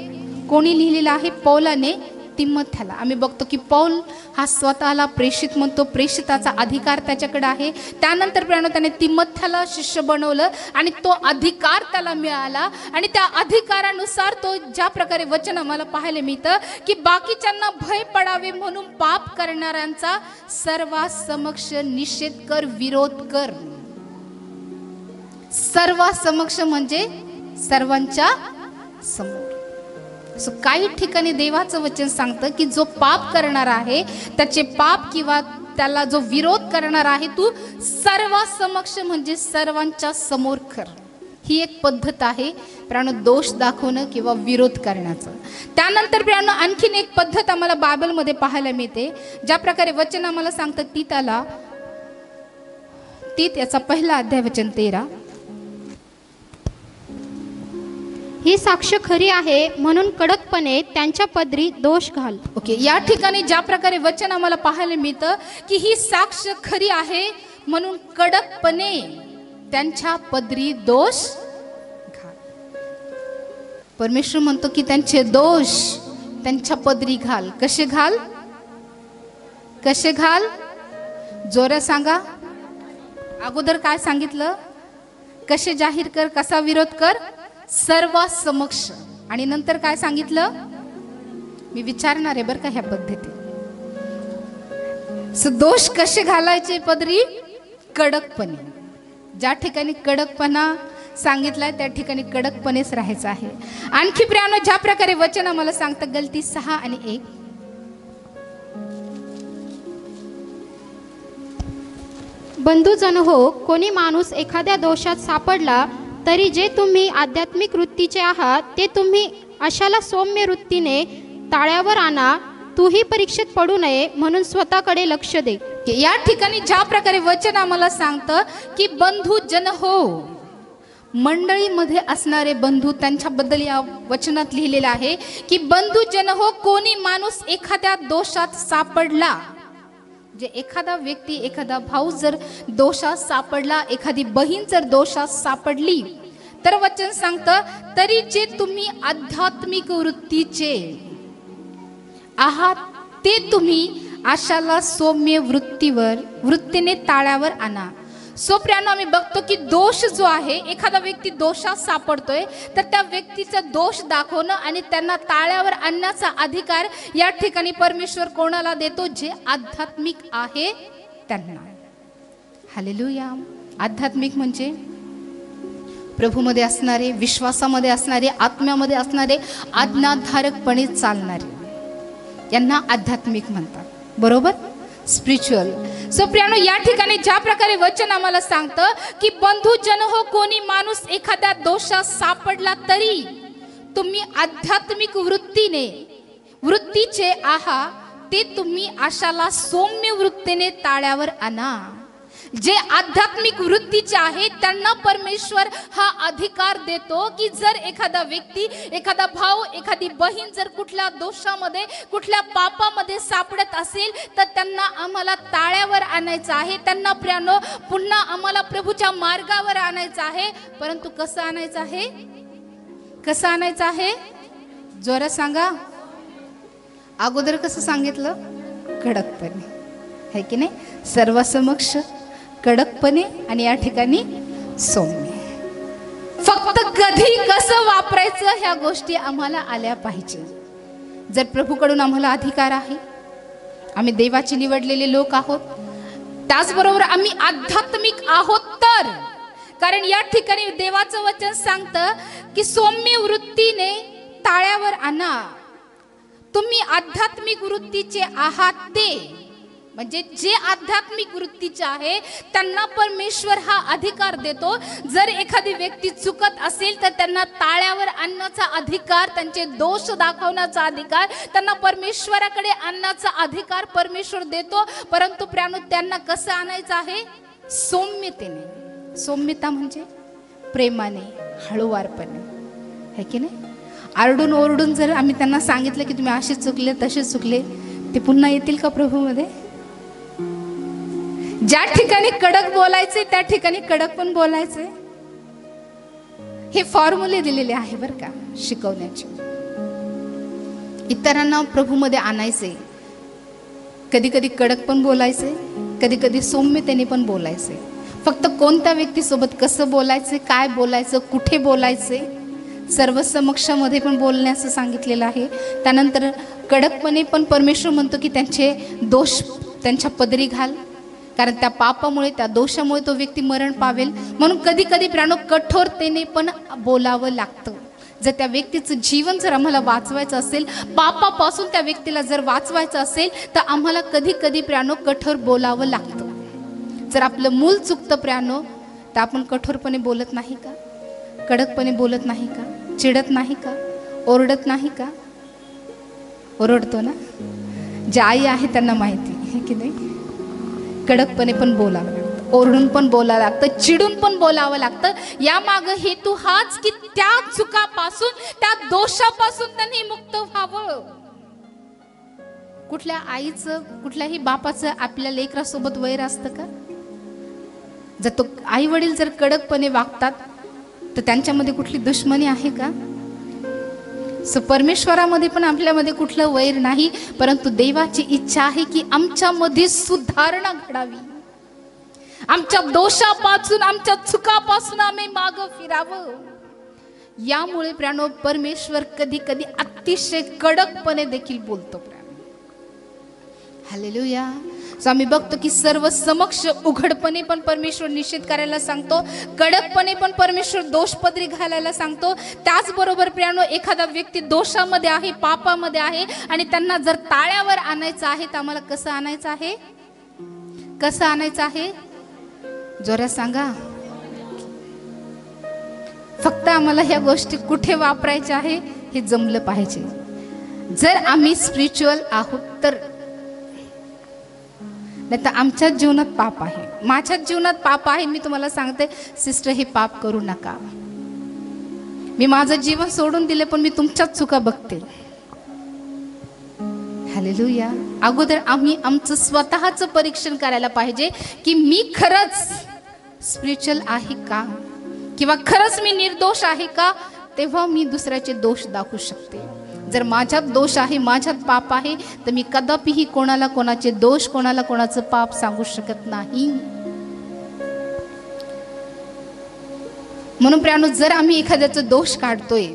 कोणी लिहिलेलं आहे? पौलाने तिमोथेला. आम्ही बघतो की पौल हा स्वतःला प्रेषित म्हणतो, प्रेषिताचा अधिकार त्याच्याकडे आहे. त्यानंतर त्याने तिमोथेला शिष्य बनवलं आणि तो अधिकार त्याला मिळाला आणि त्या अधिकारानुसार तो ज्या प्रकारे वचन आम्हाला पाहायला मिळतं की बाकीच्यांना भय पडावे म्हणून पाप करणाऱ्यांचा सर्वांसमक्ष निषेध कर, विरोध कर. सर्वांसमक्ष म्हणजे सर्वांच्या समोर. सो काही ठिकाणी देवाचं वचन सांगतं की जो पाप करणार आहे त्याचे पाप किंवा त्याला जो विरोध करणार आहे तू सर्वांसमक्ष म्हणजे सर्वांच्या समोर कर. ही एक पद्धत आहे प्राण दोष दाखवणं किंवा विरोध करण्याचं. त्यानंतर प्राण आणखीन एक पद्धत आम्हाला बायबलमध्ये पाहायला मिळते. ज्या प्रकारे वचन आम्हाला सांगतं तीत याचा 1 अध्याय वचन 13, ही साक्ष खरी आहे म्हणून कडकपणे त्यांच्या पदरी दोष घाल. ओके, या ठिकाणी ज्या प्रकारे वचन आम्हाला पाहायला मिळतं की ही साक्ष खरी आहे म्हणून कडकपणे त्यांच्या पदरी दोष घाल. परमेश्वर म्हणतो की त्यांचे दोष त्यांच्या पदरी घाल. कसे घाल? कसे घाल? जोरात सांगा. अगोदर काय सांगितलं? कसे जाहीर कर, कसा विरोध कर? सर्वांसमक्ष. आणि नंतर काय सांगितलं? मी विचारणार आहे बरं का ह्या पद्धती. दोष कसे घालायचे पदरी? कडकपणे. ज्या ठिकाणी कडकपणा सांगितलाय त्या ठिकाणी कडकपणेच राहायचं आहे. आणखी प्रियानो, ज्या प्रकारे वचन आम्हाला सांगतं गलती 6 आणि 1, बंधुजन हो, कोणी माणूस एखाद्या दोषात सापडला तरी जे तुम्ही आध्यात्मिक वृत्तीचे आहात ते तुम्ही अशाला सौम्य वृत्तीने ताळ्यावर आणा. तूही परीक्षेत पडू नये म्हणून स्वतःकडे लक्ष दे. या ठिकाणी ज्या प्रकारे वचन आम्हाला सांगतं की बंधुजन हो, मंडळीमध्ये असणारे बंधू, त्यांच्याबद्दल या वचनात लिहिलेलं आहे की बंधुजन हो, कोणी माणूस एखाद्या दोषात सापडला. जे एखादा व्यक्ती, एखादा भाऊ जर दोषात सापडला, एखादी बहीण जर दोषात सापडली, तर वचन सांगतं तरी जे तुम्ही आध्यात्मिक वृत्तीचे आहात ते तुम्ही अशाला सौम्य वृत्तीने ताळ्यावर आणा. सो प्रियानो, आम्ही बघतो की दोष जो आहे, एखादा व्यक्ती दोषात सापडतोय तर त्या व्यक्तीचा दोष दाखवणं आणि त्यांना ताळ्यावर आणण्याचा अधिकार या ठिकाणी परमेश्वर कोणाला देतो? जे आध्यात्मिक आहे त्यांना. हालेलुया. आध्यात्मिक म्हणजे प्रभूमध्ये असणारे, विश्वासामध्ये असणारे, आत्म्यामध्ये असणारे, आज्ञाधारकपणे चालणारे, यांना आध्यात्मिक म्हणतात. बरोबर? स्पिरिच्युअल. सो प्रियानो, या ठिकाणी ज्या प्रकारे वचन आम्हाला सांगतं की बंधुजन हो, कोणी माणूस एखाद्या दोषात सापडला तरी तुम्ही आध्यात्मिक वृत्तीचे आहात ते तुम्ही अशाला सौम्य वृत्तीने ताळ्यावर आणा. जे आध्यात्मिक वृत्तीचे आहेत त्यांना परमेश्वर हा अधिकार देतो की जर एखादा व्यक्ती, एखादा भाऊ, एखादी बहीण जर कुठल्या दोषामध्ये, कुठल्या पापामध्ये सापडत असेल तर त्यांना आम्हाला ताळ्यावर आणायचं आहे. त्यांना प्रियानो पुन्हा आम्हाला प्रभूच्या मार्गावर आणायचं आहे. परंतु कसं आणायचं आहे? कसं आणायचं आहे? जोरात सांगा. अगोदर कसं सांगितलं? कडकपणे, है की नाही? सर्वासमक्ष कडकपणे आणि या ठिकाणी सौम्य. फक्त कधी कसं वापरायचं ह्या गोष्टी आम्हाला आल्या पाहिजे. जर प्रभूकडून आम्हाला अधिकार आहे, आम्ही देवाचे निवडलेले लोक आहोत, त्याचबरोबर आम्ही आध्यात्मिक आहोत, तर कारण या ठिकाणी देवाचं वचन सांगतं की सौम्य वृत्तीने ताळ्यावर आणा. तुम्ही आध्यात्मिक वृत्तीचे आहात ते, म्हणजे जे आध्यात्मिक वृत्तीचे आहे त्यांना परमेश्वर हा अधिकार देतो. जर एखादी व्यक्ती चुकत असेल तर त्यांना ताळ्यावर आणण्याचा अधिकार, त्यांचे दोष दाखवण्याचा अधिकार, त्यांना परमेश्वराकडे आणण्याचा अधिकार परमेश्वर देतो. परंतु प्रियानो, त्यांना कसं आणायचं आहे? सौम्यतेने. सौम्यता म्हणजे प्रेमाने, हळूवारपणे, है की नाही? आरडून ओरडून जर आम्ही त्यांना सांगितलं की तुम्ही असे चुकले, तसे चुकले, ते पुन्हा येतील का प्रभूमध्ये? ज्या ठिकाणी कडक बोलायचे त्या ठिकाणी कडक पण बोलायचे. हे फॉर्म्युले दिलेले आहे बरं का शिकवण्याचे. इतरांना प्रभूमध्ये आणायचे. कधी कधी कडक पण बोलायचे, कधी कधी सौम्यतेने पण बोलायचे. फक्त कोणत्या व्यक्तीसोबत कसं बोलायचे, काय बोलायचं, कुठे बोलायचे, सर्व समक्षामध्ये पण बोलण्याचं सांगितलेलं आहे. त्यानंतर कडकपणे पण परमेश्वर म्हणतो की त्यांचे दोष त्यांच्या पदरी घाल, कारण त्या पापामुळे, त्या दोषामुळे तो व्यक्ती मरण पावेल. म्हणून कधी कधी प्राणो कठोरतेने पण बोलावं लागतं. जर त्या व्यक्तीचं जीवन जर आम्हाला वाचवायचं असेल, पापापासून त्या व्यक्तीला जर वाचवायचं असेल तर आम्हाला कधी कधी प्राणो कठोर बोलावं लागतं. जर आपलं मूल चुकतं प्रियानो तर आपण कठोरपणे बोलत नाही का? कडकपणे बोलत नाही का? चिडत नाही का? ओरडत नाही का? ओरडतो ना. ज्या आई आहे त्यांना माहिती आहे की नाही. कडकपणे पण बोलावं लागतं, ओरडून पण बोलावं लागतं, चिडून पण बोलावं लागतं. या माग हेतू हाच की त्या चुकापासून, त्या दोषापासून त्यांनी मुक्त व्हावं. कुठल्या आईचं, कुठल्याही बापाचं आपल्या लेकरासोबत वैर असतं का? जर तो आई वडील जर कडकपणे वागतात तर त्यांच्यामध्ये कुठली दुश्मनी आहे का? परमेश्वरामध्ये पण आपल्यामध्ये कुठलं वैर नाही, परंतु देवाची इच्छा आहे की आमच्यामध्ये सुधारणा घडावी. आमच्या दोषापासून, आमच्या चुकापासून आम्ही मागं फिरावं. यामुळे प्रियानो परमेश्वर कधी कधी अतिशय कडकपणे देखील बोलतो. हालेलुया. सो आम्ही बघतो की सर्व समक्ष उघडपणे पण परमेश्वर निषेध करायला सांगतो, कडकपणे पण परमेश्वर दोषपदरी घालायला सांगतो. त्याचबरोबर प्रियानो, एखादा व्यक्ती दोषामध्ये आहे, पापामध्ये आहे आणि त्यांना जर ताळ्यावर आणायचं आहे तर आम्हाला कसं आणायचं आहे? कसं आणायचं आहे? जोरात सांगा. फक्त आम्हाला ह्या गोष्टी कुठे वापरायच्या आहे हे जमलं पाहिजे. जर आम्ही स्पिरिच्युअल आहोत तर. नाही तर आमच्याच जीवनात पाप आहे, माझ्याच जीवनात पाप आहे. मी तुम्हाला सांगते सिस्टर, हे पाप करू नका. मी माझं जीवन सोडून दिले पण मी तुमच्याच चुका बघते. हालेलुया. अगोदर आम्ही आमचं स्वतःचं परीक्षण करायला पाहिजे की मी खरंच स्पिरिच्युअल आहे का, किंवा खरंच मी निर्दोष आहे का. तेव्हा मी दुसऱ्याचे दोष दाखवू शकते. जर माझ्यात दोष आहे, माझ्यात पाप आहे, तर मी कदापिही कोणाला कोणाचे दोष, कोणाला कोणाचं पाप सांगू शकत नाही. म्हणून प्रियानो, जर आम्ही एखाद्याचं दोष काढतोय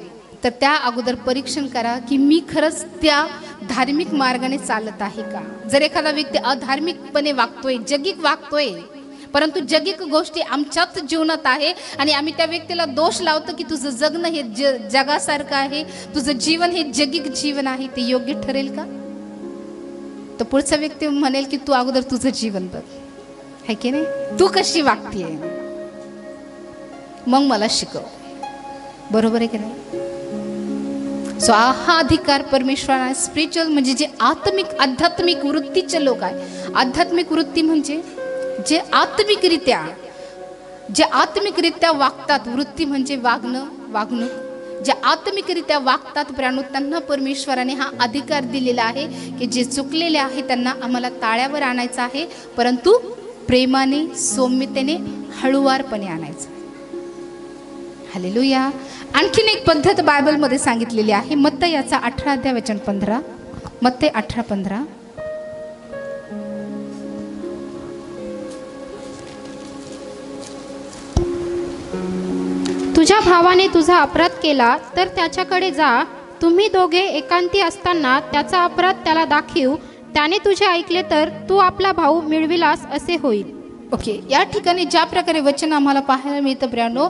तर त्या अगोदर परीक्षण करा की मी खरंच त्या धार्मिक मार्गाने चालत आहे का. जर एखादा व्यक्ती अधार्मिकपणे वागतोय, जगिक वागतोय, परंतु जगिक गोष्टी आमच्याच जीवनात आहे आणि आम्ही त्या व्यक्तीला दोष लावतो की तुझं जगणं हे जगासारखं आहे, तुझं जीवन हे जगिक जीवन आहे, ते योग्य ठरेल का. तर पुढचा व्यक्ती म्हणेल की तू अगोदर तुझं जीवन बघ, है की नाही, तू कशी वागतीये, मग मला शिकव. बरोबर आहे की नाही. सो हा अधिकार परमेश्वराने स्पिरिच्युअल म्हणजे जे आध्यात्मिक वृत्तीचे लोक आहे. आध्यात्मिक वृत्ती म्हणजे जे आत्मिकरित्या वागतात. वृत्ती म्हणजे वागणूक. जे आत्मिकरित्या वागतात प्रियानो, त्यांना परमेश्वराने हा अधिकार दिलेला आहे की जे चुकलेले आहे त्यांना आम्हाला ताळ्यावर आणायचं आहे, परंतु प्रेमाने, सौम्यतेने, हळुवारपणे आणायचं. हालेलुया. आणखीन एक पद्धत बायबलमध्ये सांगितलेली आहे. मत्तई याचा 18 अध्याय वचन 15. मत्तई 18:15. तुझ्या भावाने तुझा अपराध केला तर त्याच्याकडे जा. तुम्ही दोघे एकांती असताना त्याचा अपराध त्याला दाखव. त्याने तुझे ऐकले तर तू आपला भाऊ मिळविलास असे होईल. ओके. या ठिकाणी ज्या प्रकारे वचन आम्हाला पाहायला मिळतं प्रियानो,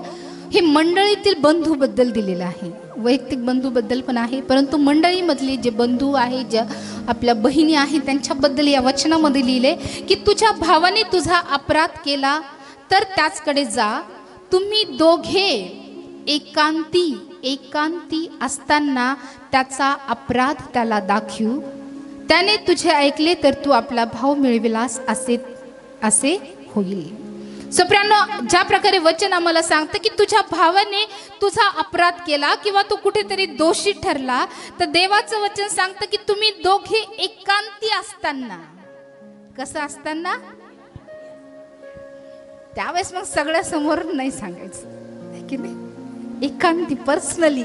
हे मंडळीतील बंधूबद्दल दिलेलं आहे. वैयक्तिक बंधूबद्दल पण आहे, परंतु मंडळीमधले जे बंधू आहे, ज्या आपल्या बहिणी आहेत, त्यांच्याबद्दल या वचनामध्ये लिहिले की तुझ्या भावाने तुझा अपराध केला तर त्याचकडे जा. तुम्ही दोघे एकांती असताना त्याचा अपराध त्याला दाखवू. त्याने तुझे ऐकले तर तू आपला भाव मिळविलास असे होईल. सो प्रियानो, ज्या प्रकारे वचन आम्हाला सांगतं की तुझ्या भावाने तुझा अपराध केला किंवा तू कुठेतरी दोषी ठरला, तर देवाचं वचन सांगतं की तुम्ही दोघे एकांती असताना. कसं असताना? त्यावेळेस मग सगळ्या समोर नाही सांगायचं की नाही, एकांती, पर्सनली.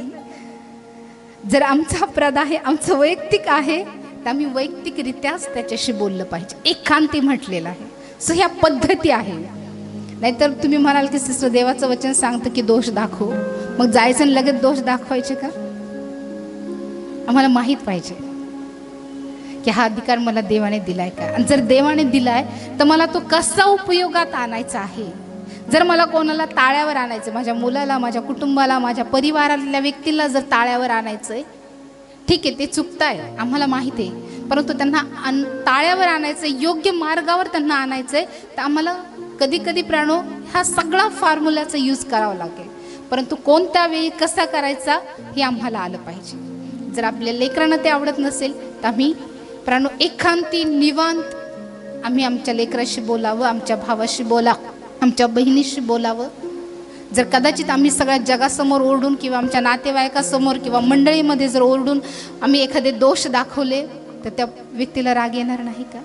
जर आमचा अपराध आहे, आमचं वैयक्तिक आहे, तर आम्ही वैयक्तिकरित्याच त्याच्याशी बोललं पाहिजे. एकांती म्हटलेलं आहे. सो ह्या पद्धती आहे. नाहीतर तुम्ही म्हणाल की सिस्टर देवाचं वचन सांगतं की दोष दाखव, मग जायचं आणि लगेच दोष दाखवायचे का. आम्हाला माहीत पाहिजे की हा अधिकार मला देवाने दिलाय का, आणि जर देवाने दिलाय तर मला तो कसा उपयोगात आणायचा आहे. जर मला कोणाला ताळ्यावर आणायचं, माझ्या मुलाला, माझ्या कुटुंबाला, माझ्या परिवारातल्या व्यक्तीला जर ताळ्यावर आणायचंय, ठीक आहे, ते चुकताय, आम्हाला माहिती आहे, परंतु त्यांना ताळ्यावर आणायचं, योग्य मार्गावर त्यांना आणायचंय, तर आम्हाला कधी कधी प्राणो हा सगळा फॉर्म्युलाचा यूज करावा लागेल. परंतु कोणत्या वेळी कसा करायचा हे आम्हाला आलं पाहिजे. जर आपल्या लेकरांना ते आवडत नसेल तर आम्ही प्राणो एकांती, निवांत आम्ही आमच्या लेकराशी बोलावं, आमच्या भावाशी बोलावं, आमच्या बहिणीशी बोलावं. जर कदाचित आम्ही सगळ्या जगासमोर ओरडून किंवा आमच्या नातेवाईकासमोर किंवा मंडळीमध्ये जर ओरडून आम्ही एखादे दोष दाखवले तर त्या व्यक्तीला राग येणार नाही का,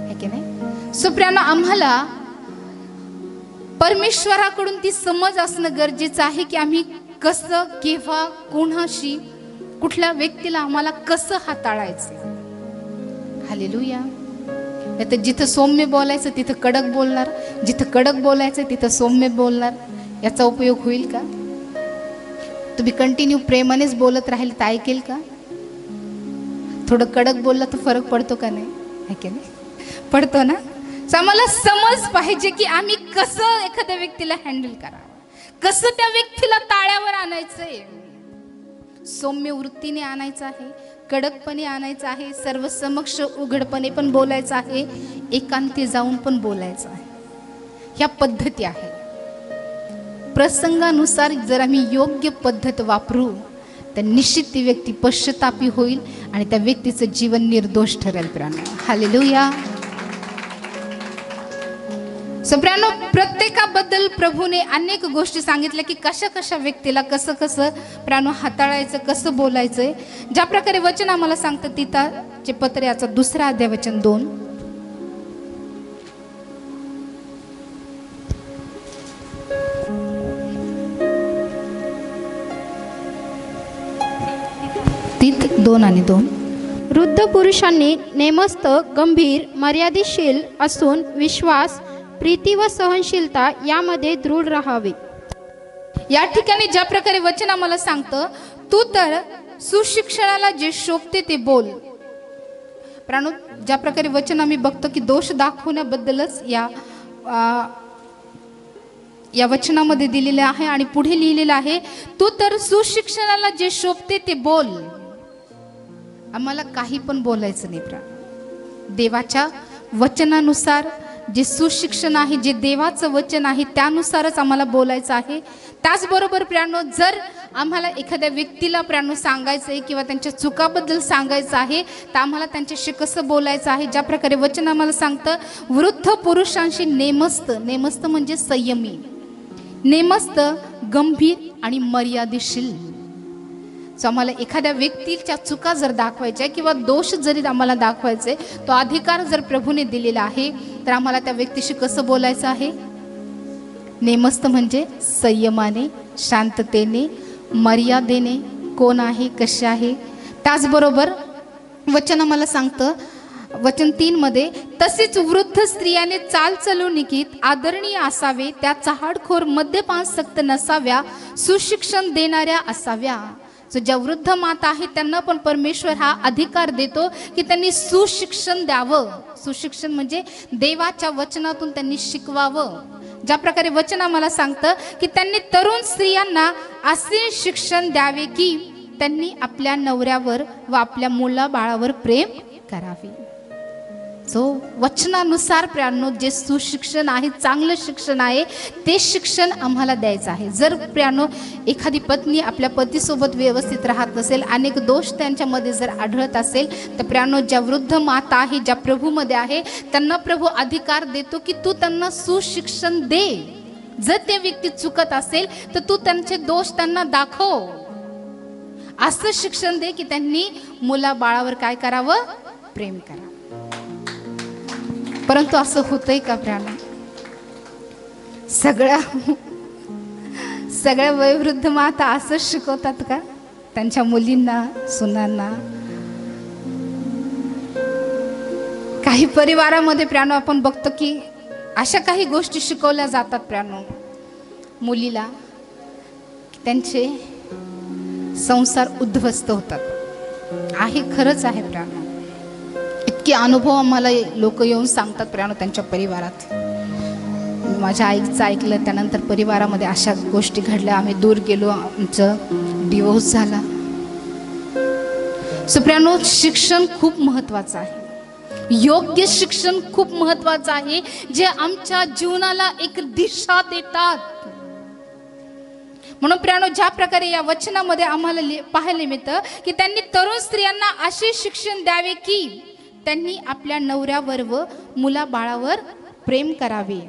है की नाही. सो प्रियानो, आम्हाला परमेश्वराकडून ती समज असणं गरजेचं आहे की आम्ही कसं, केव्हा, कोणाशी, कुठल्या व्यक्तीला आम्हाला कसं हाताळायचं. हालेलुया. नाही तर जिथं सौम्य बोलायचं तिथं कडक बोलणार, जिथं कडक बोलायचं तिथं सौम्य बोलणार. याचा उपयोग होईल का. तुम्ही कंटिन्यू प्रेमानेच बोलत राहील तर ऐकेल का. थोडं कडक बोललं तर फरक पडतो का नाही? आहे की नाही? पडतो ना. आम्हाला समज पाहिजे की आम्ही कसं एखाद्या व्यक्तीला हँडल करावं, कसं त्या व्यक्तीला ताळ्यावर आणायचंय. सौम्य वृत्तीने आणायचं आहे, कडकपणे आणायचं आहे, सर्व समक्ष उघडपणे पण बोलायचं आहे, एकांती जाऊन पण बोलायचं आहे. ह्या पद्धती आहे. प्रसंगानुसार जर आम्ही योग्य पद्धत वापरू तर निश्चित ती व्यक्ती पश्चातापी होईल आणि त्या व्यक्तीचं जीवन निर्दोष ठरेल. प्राणो हालेलुया. सप्रानो, प्रत्येकाबद्दल प्रभूने अनेक गोष्टी सांगितल्या की कशा कशा व्यक्तीला कसं कसं प्राणो हाताळायचं, कसं बोलायचंय. ज्या प्रकारे वचन आम्हाला सांगतं तीताचे पत्र याचा 2 अध्याय वचन 2. तीत 2 आणि 2. वृद्ध पुरुषांनी नेमस्त, गंभीर, मर्यादितशील असून विश्वास, प्रीती व सहनशीलता यामध्ये दृढ राहावे. या ठिकाणी ज्या प्रकारे वचन आम्हाला सांगतं, तू तर सुशिक्षणाला जे शोभते ते बोल. प्राणो, ज्या प्रकारे वचन आम्ही बघतो की दोष दाखवण्याबद्दलच या वचनामध्ये दिलेले आहे आणि पुढे लिहिलेलं आहे, तू तर सुशिक्षणाला जे शोभते ते बोल. आम्हाला काही पण बोलायचं नाही. प्राण, देवाच्या वचनानुसार जे सुशिक्षण आहे, जे देवाचं वचन आहे त्यानुसारच आम्हाला बोलायचं आहे. त्याचबरोबर प्राणो, जर आम्हाला एखाद्या व्यक्तीला प्राणो सांगायचं आहे किंवा त्यांच्या चुकाबद्दल सांगायचं आहे तर आम्हाला त्यांच्याशी कसं बोलायचं आहे. ज्या प्रकारे वचन आम्हाला सांगतं, वृद्ध पुरुषांशी नेमस्त, नेमस्त म्हणजे संयमी, नेमस्त, गंभीर आणि मर्यादितशील. सो आम्हाला एखाद्या व्यक्तीच्या चुका जर दाखवायच्या किंवा दोष जरी आम्हाला दाखवायचे, तो अधिकार जर प्रभूने दिलेला आहे तर आम्हाला त्या व्यक्तीशी कसं बोलायचं आहे. नेमस्त म्हणजे संयमाने, शांततेने, मर्यादेने, कोण आहे, कसे आहे. त्याचबरोबर वचन आम्हाला सांगतं वचन 3 मध्ये, तसेच वृद्ध स्त्रियाने चालचलवणुकीत आदरणीय असावे, त्या चहाडखोर, मद्यपानासक्त नसाव्या, सुशिक्षण देणाऱ्या असाव्या. सो ज्या वृद्ध माता आहेत त्यांना पण परमेश्वर हा अधिकार देतो की त्यांनी सुशिक्षण द्यावं. सुशिक्षण म्हणजे देवाच्या वचनातून त्यांनी शिकवावं. ज्या प्रकारे वचन आम्हाला सांगतं की त्यांनी तरुण स्त्रियांना असे शिक्षण द्यावे की त्यांनी आपल्या नवऱ्यावर व आपल्या मुलाबाळावर प्रेम करावे. सो वचनानुसार प्रियांनो, जे सुशिक्षण आहे, चांगलं शिक्षण आहे, ते शिक्षण आम्हाला द्यायचं आहे. जर प्रियांनो एखादी पत्नी आपल्या पतीसोबत व्यवस्थित राहत नसेल, अनेक दोष त्यांच्यामध्ये जर आढळत असेल, तर प्रियांनो, ज्या वृद्ध माता आहे, ज्या प्रभूमध्ये आहे, त्यांना प्रभू अधिकार देतो की तू त्यांना सुशिक्षण दे. जर त्या व्यक्ती चुकत असेल तर तू त्यांचे दोष त्यांना दाखव. असं शिक्षण दे की त्यांनी मुलाबाळावर काय करावं, प्रेम करावं. परंतु असं होतंय का प्रियांनो? सगळ्या वयोवृद्ध माता असंच शिकवतात का त्यांच्या मुलींना, सुनांना? काही परिवारामध्ये प्रियांनो आपण बघतो की अशा काही गोष्टी शिकवल्या जातात प्रियांनो मुलीला, त्यांचे संसार उद्ध्वस्त होतात. आहे, खरंच आहे प्रियांनो. इतके अनुभव आम्हाला लोक येऊन सांगतात प्रियांनो त्यांच्या परिवारात. माझ्या आईचं ऐकलं, त्यानंतर परिवारामध्ये अशा गोष्टी घडल्या, आम्ही दूर गेलो, आमचं डिवोर्स झाला. सो प्रियांनो, शिक्षण खूप महत्त्वाचं आहे. योग्य शिक्षण खूप महत्त्वाचं आहे, जे आमच्या जीवनाला एक दिशा देतात. म्हणून प्रियांनो, ज्या प्रकारे या वचनामध्ये आम्हाला पाहायला मिळतं की त्यांनी तरुण स्त्रियांना असे शिक्षण द्यावे की त्यांनी आपल्या नवऱ्यावर व मुलाबाळावर प्रेम करावे.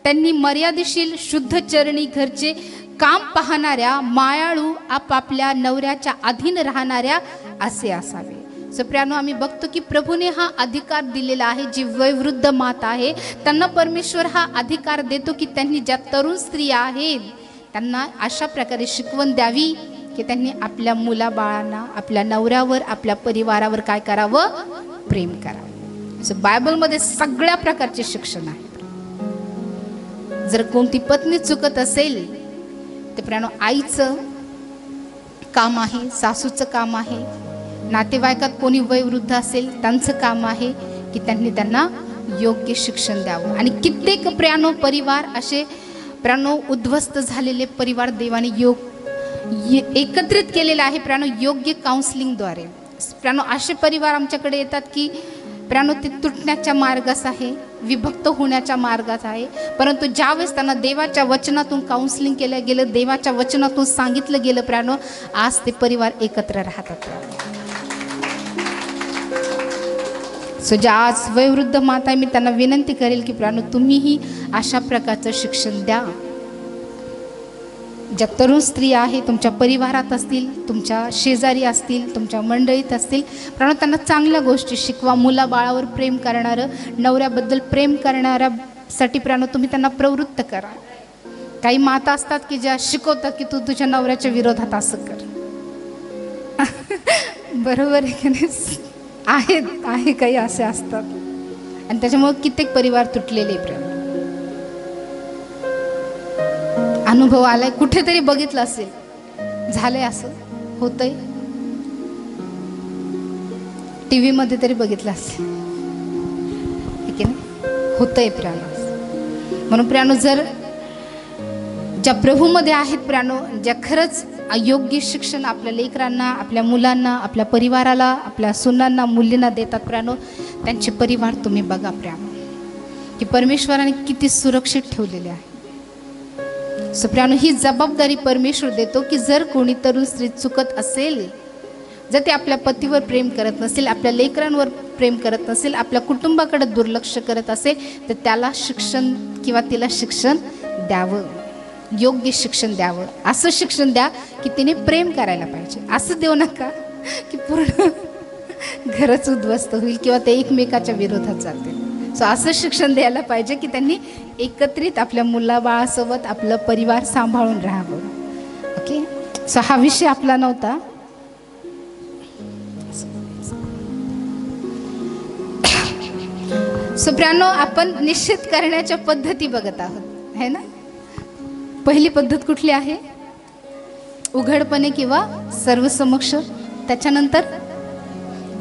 त्यांनी मर्यादेशील, शुद्धचरणी, घरचे काम पाहणाऱ्या, मायाळू, आपापल्या नवऱ्याच्या अधीन राहणाऱ्या असे असावे. सो प्रियांनो, आम्ही बघतो की प्रभूने हा अधिकार दिलेला आहे. जी वयोवृद्ध माता आहे त्यांना परमेश्वर हा अधिकार देतो की त्यांनी ज्या तरुण स्त्रिया आहेत त्यांना अशा प्रकारे शिकवण द्यावी की त्यांनी आपल्या मुलाबाळांना, आपल्या नवऱ्यावर, आपल्या परिवारावर काय करावं, प्रेम करावं. सो बायबलमध्ये सगळ्या प्रकारचे शिक्षण आहे. जर कोणती पत्नी चुकत असेल तर प्रियांनो, आईचं काम आहे, सासूचं काम आहे नातेवाईकात कोणी वयोवृद्ध असेल त्यांचं काम आहे की त्यांना योग्य शिक्षण द्यावं. आणि कित्येक प्रियानो परिवार असे प्रियानो उद्ध्वस्त झालेले परिवार देवाने एकत्रित केलेले आहे प्रियानो योग्य काउन्सिलिंगद्वारे. प्रियानो असे परिवार आमच्याकडे येतात की प्रियानो ते तुटण्याच्या मार्गास आहे, विभक्त होण्याच्या मार्गात आहे. परंतु ज्यावेळेस त्यांना देवाच्या वचनातून काउन्सिलिंग केलं गेलं, देवाच्या वचनातून सांगितलं गेलं प्रियानो, आज ते परिवार एकत्र राहतात. सो ज्या आज वयोवृद्ध माता मी त्यांना विनंती करेल की प्रियानो तुम्हीही अशा प्रकारचं शिक्षण द्या. ज्या तरुण स्त्री आहे तुमच्या परिवारात असतील, तुमच्या शेजारी असतील, तुमच्या मंडळीत असतील, प्रियानो त्यांना चांगल्या गोष्टी शिकवा. मुलाबाळावर प्रेम करणारं, नवऱ्याबद्दल प्रेम करणाऱ्यासाठी प्रियानो तुम्ही त्यांना प्रवृत्त करा. काही माता असतात की ज्या शिकवतात की तू तुझ्या नवऱ्याच्या विरोधात असं कर. बरोबर आहे की नाही? आहे काही असे असतात आणि त्याच्यामुळे कित्येक परिवार तुटलेले. प्रेम अनुभव आलाय, कुठेतरी बघितलं असेल, झालंय, असं होतंय, टीव्ही मध्ये तरी बघितलं असेल, ठीक आहे ना, होतंय प्रियानो. म्हणून प्रियानो जर ज्या प्रभूमध्ये आहेत प्रियानो, ज्या खरंच अयोग्य शिक्षण आपल्या लेकरांना, आपल्या मुलांना, आपल्या परिवाराला, आपल्या सुनांना, मुलींना देतात प्रियानो, त्यांचे परिवार तुम्ही बघा प्रियानो की परमेश्वराने किती सुरक्षित ठेवलेले आहे. सो प्रियानो ही जबाबदारी परमेश्वर देतो की जर कोणी तरुण स्त्री चुकत असेल, जर ते आपल्या पतीवर प्रेम करत नसेल, आपल्या लेकरांवर प्रेम करत नसेल, आपल्या कुटुंबाकडे दुर्लक्ष करत असेल, तर त्याला शिक्षण किंवा तिला शिक्षण द्यावं, योग्य शिक्षण द्यावं. असं शिक्षण द्या की तिने प्रेम करायला पाहिजे. असं देऊ नका की पूर्ण घरच उद्ध्वस्त होईल किंवा ते एकमेकाच्या विरोधात जातील. सो असं शिक्षण द्यायला पाहिजे की त्यांनी एकत्रित आपल्या मुलाबाळासोबत आपलं परिवार सांभाळून राहावं. ओके, सो हा विषय आपला नव्हता. सो प्रियानो आपण निश्चित करण्याच्या पद्धती बघत आहोत है ना. पहिली पद्धत कुठली आहे? उघडपणे किंवा सर्वसमक्ष. त्याच्यानंतर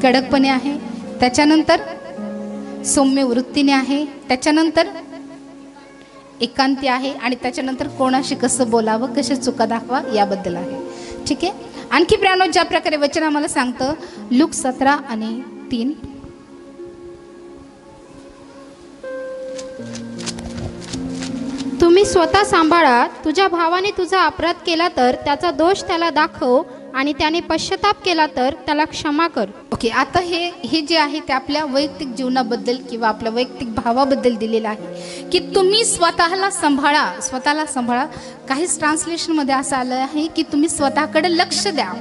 कडकपणे आहे. त्याच्यानंतर सौम्य वृत्तीने आहे. त्याच्यानंतर एकांती आहे. आणि त्याच्यानंतर कोणाशी कसं बोलावं, कसे चुका दाखवा याबद्दल आहे. ठीक आहे. आणखी प्रियानो ज्या प्रकारे वचन आम्हाला सांगतं लूक 17:3, तुम्ही स्वतः सांभाळा, तुझ्या भावाने तुझा अपराध केला तर त्याचा दोष त्याला दाखव आणि त्याने पश्चाताप केला तर त्याला क्षमा कर. ओके, आता हे जे आहे ते आपल्या वैयक्तिक जीवनाबद्दल किंवा आपल्या वैयक्तिक भावाबद्दल दिलेलं आहे की तुम्ही स्वतःला सांभाळा. काही ट्रान्सलेशनमध्ये असं आलं आहे की तुम्ही स्वतःकडे लक्ष द्या.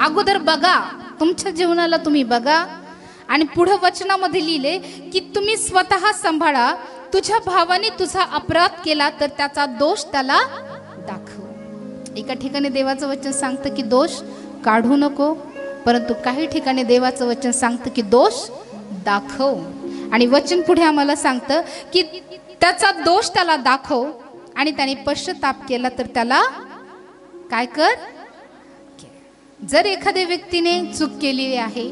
अगोदर बघा, तुमच्या जीवनाला तुम्ही बघा. आणि पुढं वचनामध्ये लिहिले की तुम्ही स्वतः सांभाळा, तुझ्या भावाने तुझा अपराध केला तर त्याचा दोष त्याला दाखव. एका ठिकाणी देवाचं वचन सांगतं की दोष काढू नको, परंतु काही ठिकाणी देवाचं वचन सांगतं की दोष दाखव. आणि वचन पुढे आम्हाला सांगतं की त्याचा दोष त्याला दाखव आणि त्याने पश्चाताप केला तर त्याला काय कर. जर एखाद्या व्यक्तीने चूक केलेली आहे,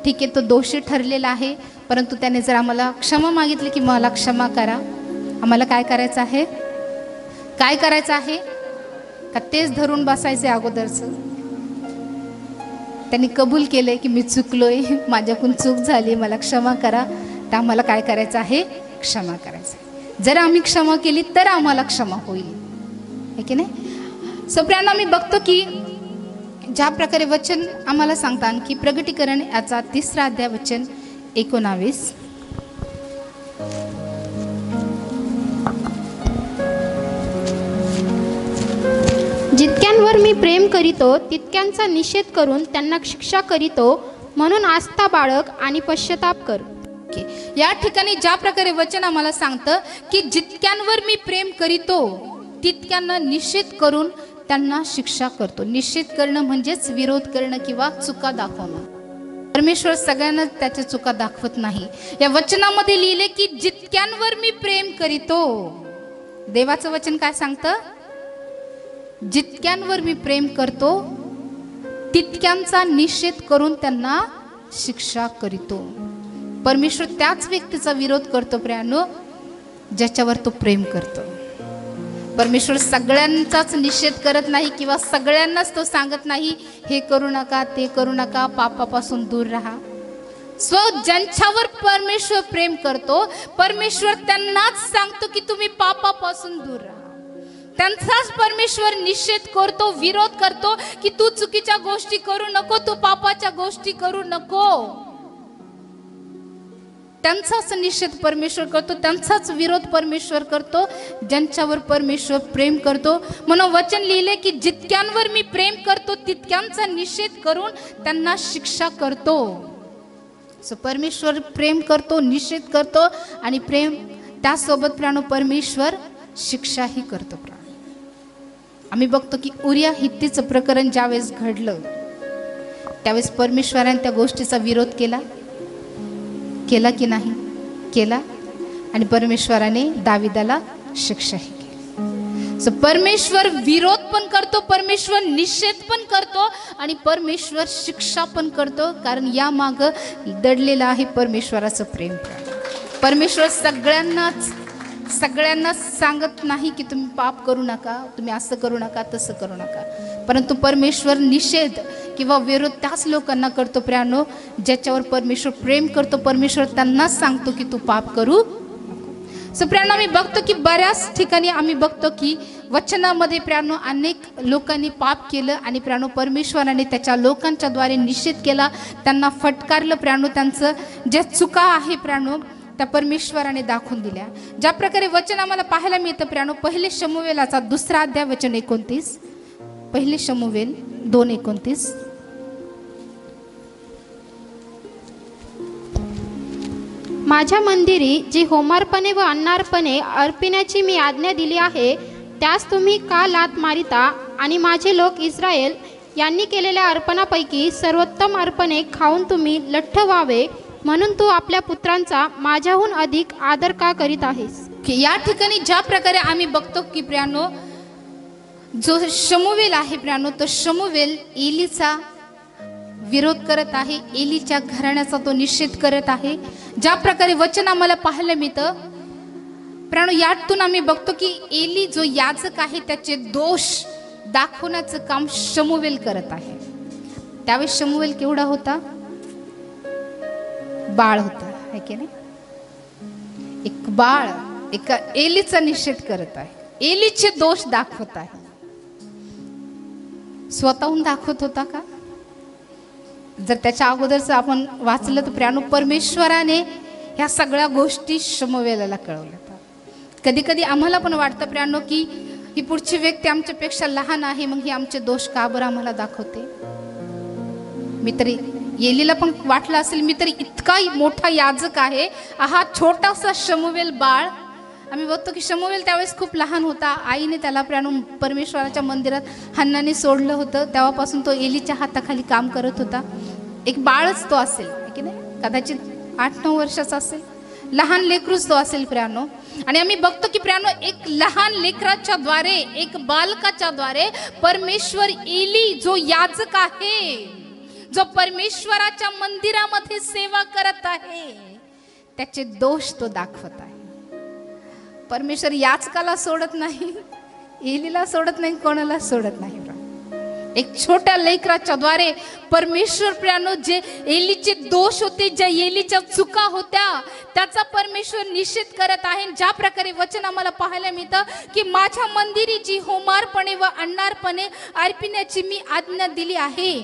ठीक आहे, तो दोषी ठरलेला आहे, परंतु त्याने जर आम्हाला क्षमा मागितली की मला क्षमा करा, आम्हाला काय करायचं आहे? का तेच धरून बसायचे अगोदरचं? त्यांनी कबूल केलंय की मी चुकलोय, माझ्याकडून चूक झाली, मला क्षमा करा, तर आम्हाला काय करायचं आहे? क्षमा करायचं. जर आम्ही क्षमा केली तर आम्हाला क्षमा होईल, आहे की नाही. सो प्रियानो मी बघतो की ज्या प्रकारे वचन आम्हाला सांगतात की प्रगटीकरण याचा 3रा अध्याय वचन 19, जितक्यांवर मी प्रेम करीतो तितक्यांचा निषेध करून त्यांना शिक्षा करीतो, म्हणून आस्था बाळग आणि पश्चाताप कर. या ठिकाणी ज्या प्रकारे वचन आम्हाला सांगतं की जितक्यांवर मी प्रेम करीतो तितक्यांना निषेध करून त्यांना शिक्षा करतो. निषेध करणं म्हणजेच विरोध करणं किंवा चुका दाखवणं. परमेश्वर सगळ्यांना त्याच्या चुका दाखवत नाही. या वचनामध्ये लिहिले की जितक्यांवर मी प्रेम करीतो. देवाचं वचन काय सांगतं? जितक्यांवर मी प्रेम करतो तितक्यांचा निषेध करून त्यांना शिक्षा करीतो. परमेश्वर त्याच व्यक्तीचा विरोध करतो प्रियानो ज्याच्यावर तो प्रेम करतो. परमेश्वर सगळ्यांचाच निषेध करत नाही किंवा सगळ्यांनाच तो सांगत नाही हे करू नका ते करू नका, पापापासून दूर राहा. ज्यांच्यावर परमेश्वर प्रेम करतो परमेश्वर त्यांनाच सांगतो की तुम्ही पापापासून दूर राहा. त्यांचाच परमेश्वर निषेध करतो, विरोध करतो की तू चुकीच्या गोष्टी करू नको, तू पापाच्या गोष्टी करू नको. त्यांचाच निषेध परमेश्वर करतो, त्यांचाच विरोध परमेश्वर करतो ज्यांच्यावर परमेश्वर प्रेम करतो. म्हणून वचन लिहिले की जितक्यांवर मी प्रेम करतो तितक्यांचा निषेध करून त्यांना शिक्षा करतो. परमेश्वर प्रेम करतो, निषेध करतो आणि प्रेम त्यासोबत प्राणो परमेश्वर शिक्षाही करतो. आम्ही बघतो की उरिया हित्तीचं प्रकरण ज्यावेळेस घडलं त्यावेळेस परमेश्वराने त्या गोष्टीचा विरोध केला की नाही? केला. आणि परमेश्वराने दाविदाला शिक्षाही केली. परमेश्वर विरोध पण करतो, परमेश्वर निषेध पण करतो आणि परमेश्वर शिक्षा पण करतो, कारण या माग दडलेलं आहे परमेश्वराचं प्रेम. परमेश्वर सगळ्यांना सांगत नाही की तुम्ही पाप करू नका, तुम्ही असं करू नका, तसं करू नका, परंतु परमेश्वर निषेध किंवा विरोध त्याच लोकांना करतो प्रियानो ज्याच्यावर परमेश्वर प्रेम करतो. परमेश्वर त्यांनाच सांगतो की तू पाप करू नको. प्रियानो आम्ही बघतो की बऱ्याच ठिकाणी आम्ही बघतो की वचनामध्ये प्रियानो अनेक लोकांनी पाप केलं आणि प्रियानो परमेश्वराने त्याच्या लोकांच्या द्वारे निषेध केला, त्यांना फटकारलं प्रियानो, त्यांचं जे चुका आहे प्रियानो त्या परमेश्वराने दाखवून दिल्या. ज्या प्रकारे वचन आम्हाला पाहायला मिळतं प्रियानो पहिले शमूएलाचा 2 अध्याय वचन 29, पहिले शमूएल 2:29. माझ्या मंदिरी जी होमार्पणे व अन्नार्पणे अर्पिण्याची मी आज्ञा दिली आहे त्यास तुम्ही का लाथ मारिता आणि माझे लोक इस्राയേल यांनी केलेल्या अर्पणापैकी सर्वोत्तम अर्पणे खाऊन तुम्ही लठ्ठ व्हावे म्हणून तू आपल्या पुत्रांचा माझ्याहून अधिक आदर का करीत आहेस? की या ठिकाणी ज्या प्रकारे आम्ही बघतो की प्रियानो जो शमूएल आहे प्रियानो तो शमूएल एलीचा विरोध करत आहे, एलीच्या घराण्याचा तो निषेध करत आहे. ज्या प्रकारे वचन आम्हाला पाहायला मिळतं प्रियानो यातून आम्ही बघतो की एली जो याजक आहे त्याचे दोष दाखवण्याचं काम शमूएल करत आहे. त्यावेळेस शमूएल केवढा होता? बाळ होता, है की नाही? एक बाळ एका एलीचा निषेध करत आहे, एलीचे दोष दाखवत आहे. स्वतःहून दाखवत होता का? जर त्याच्या अगोदरच आपण वाचलं तर प्रियानो परमेश्वराने ह्या सगळ्या गोष्टी शमूएलाला कळवल्या. कधी कधी आम्हाला पण वाटतं प्रियानो की ही पुढची व्यक्ती आमच्यापेक्षा लहान आहे, मग ही आमचे दोष का बरं आम्हाला दाखवते? मी तरी एलीला पण वाटलं असेल मी तरी इतका मोठा याजक आहे, हा छोटासा शमूएल बाळ. आम्ही बघतो की शमूएल त्यावेळेस खूप लहान होता, आईने त्याला प्रियानो परमेश्वराच्या मंदिरात हन्नाने सोडलं होतं, तेव्हापासून तो एलीच्या हाताखाली काम करत होता. एक बाळच तो असेल की नाही, कदाचित 8-9 वर्षाचा असेल, लहान लेकरूच तो असेल प्रियानो. आणि आम्ही बघतो की प्रियानो एक लहान लेकराच्या द्वारे, एक बालकाच्या द्वारे परमेश्वर एली जो याजक आहे, जो परमेश्वराच्या मंदिरामध्ये सेवा करत आहे, त्याचे दोष तो दाखवत आहे. परमेश्वर याचकाला सोडत नाही, एलीला सोडत नाही, कोणाला सोडत नाही. एक छोट्या लेकराच्या द्वारे परमेश्वर प्रियानो जे एलीचे दोष होते, ज्या एलीच्या चुका होत्या त्याचा परमेश्वर निषेध करत आहे. ज्या प्रकारे वचन आम्हाला पाहायला मिळतं की माझ्या मंदिरी जी होमार्पणे व अन्नार्पणे अर्पिण्याची मी आज्ञा दिली आहे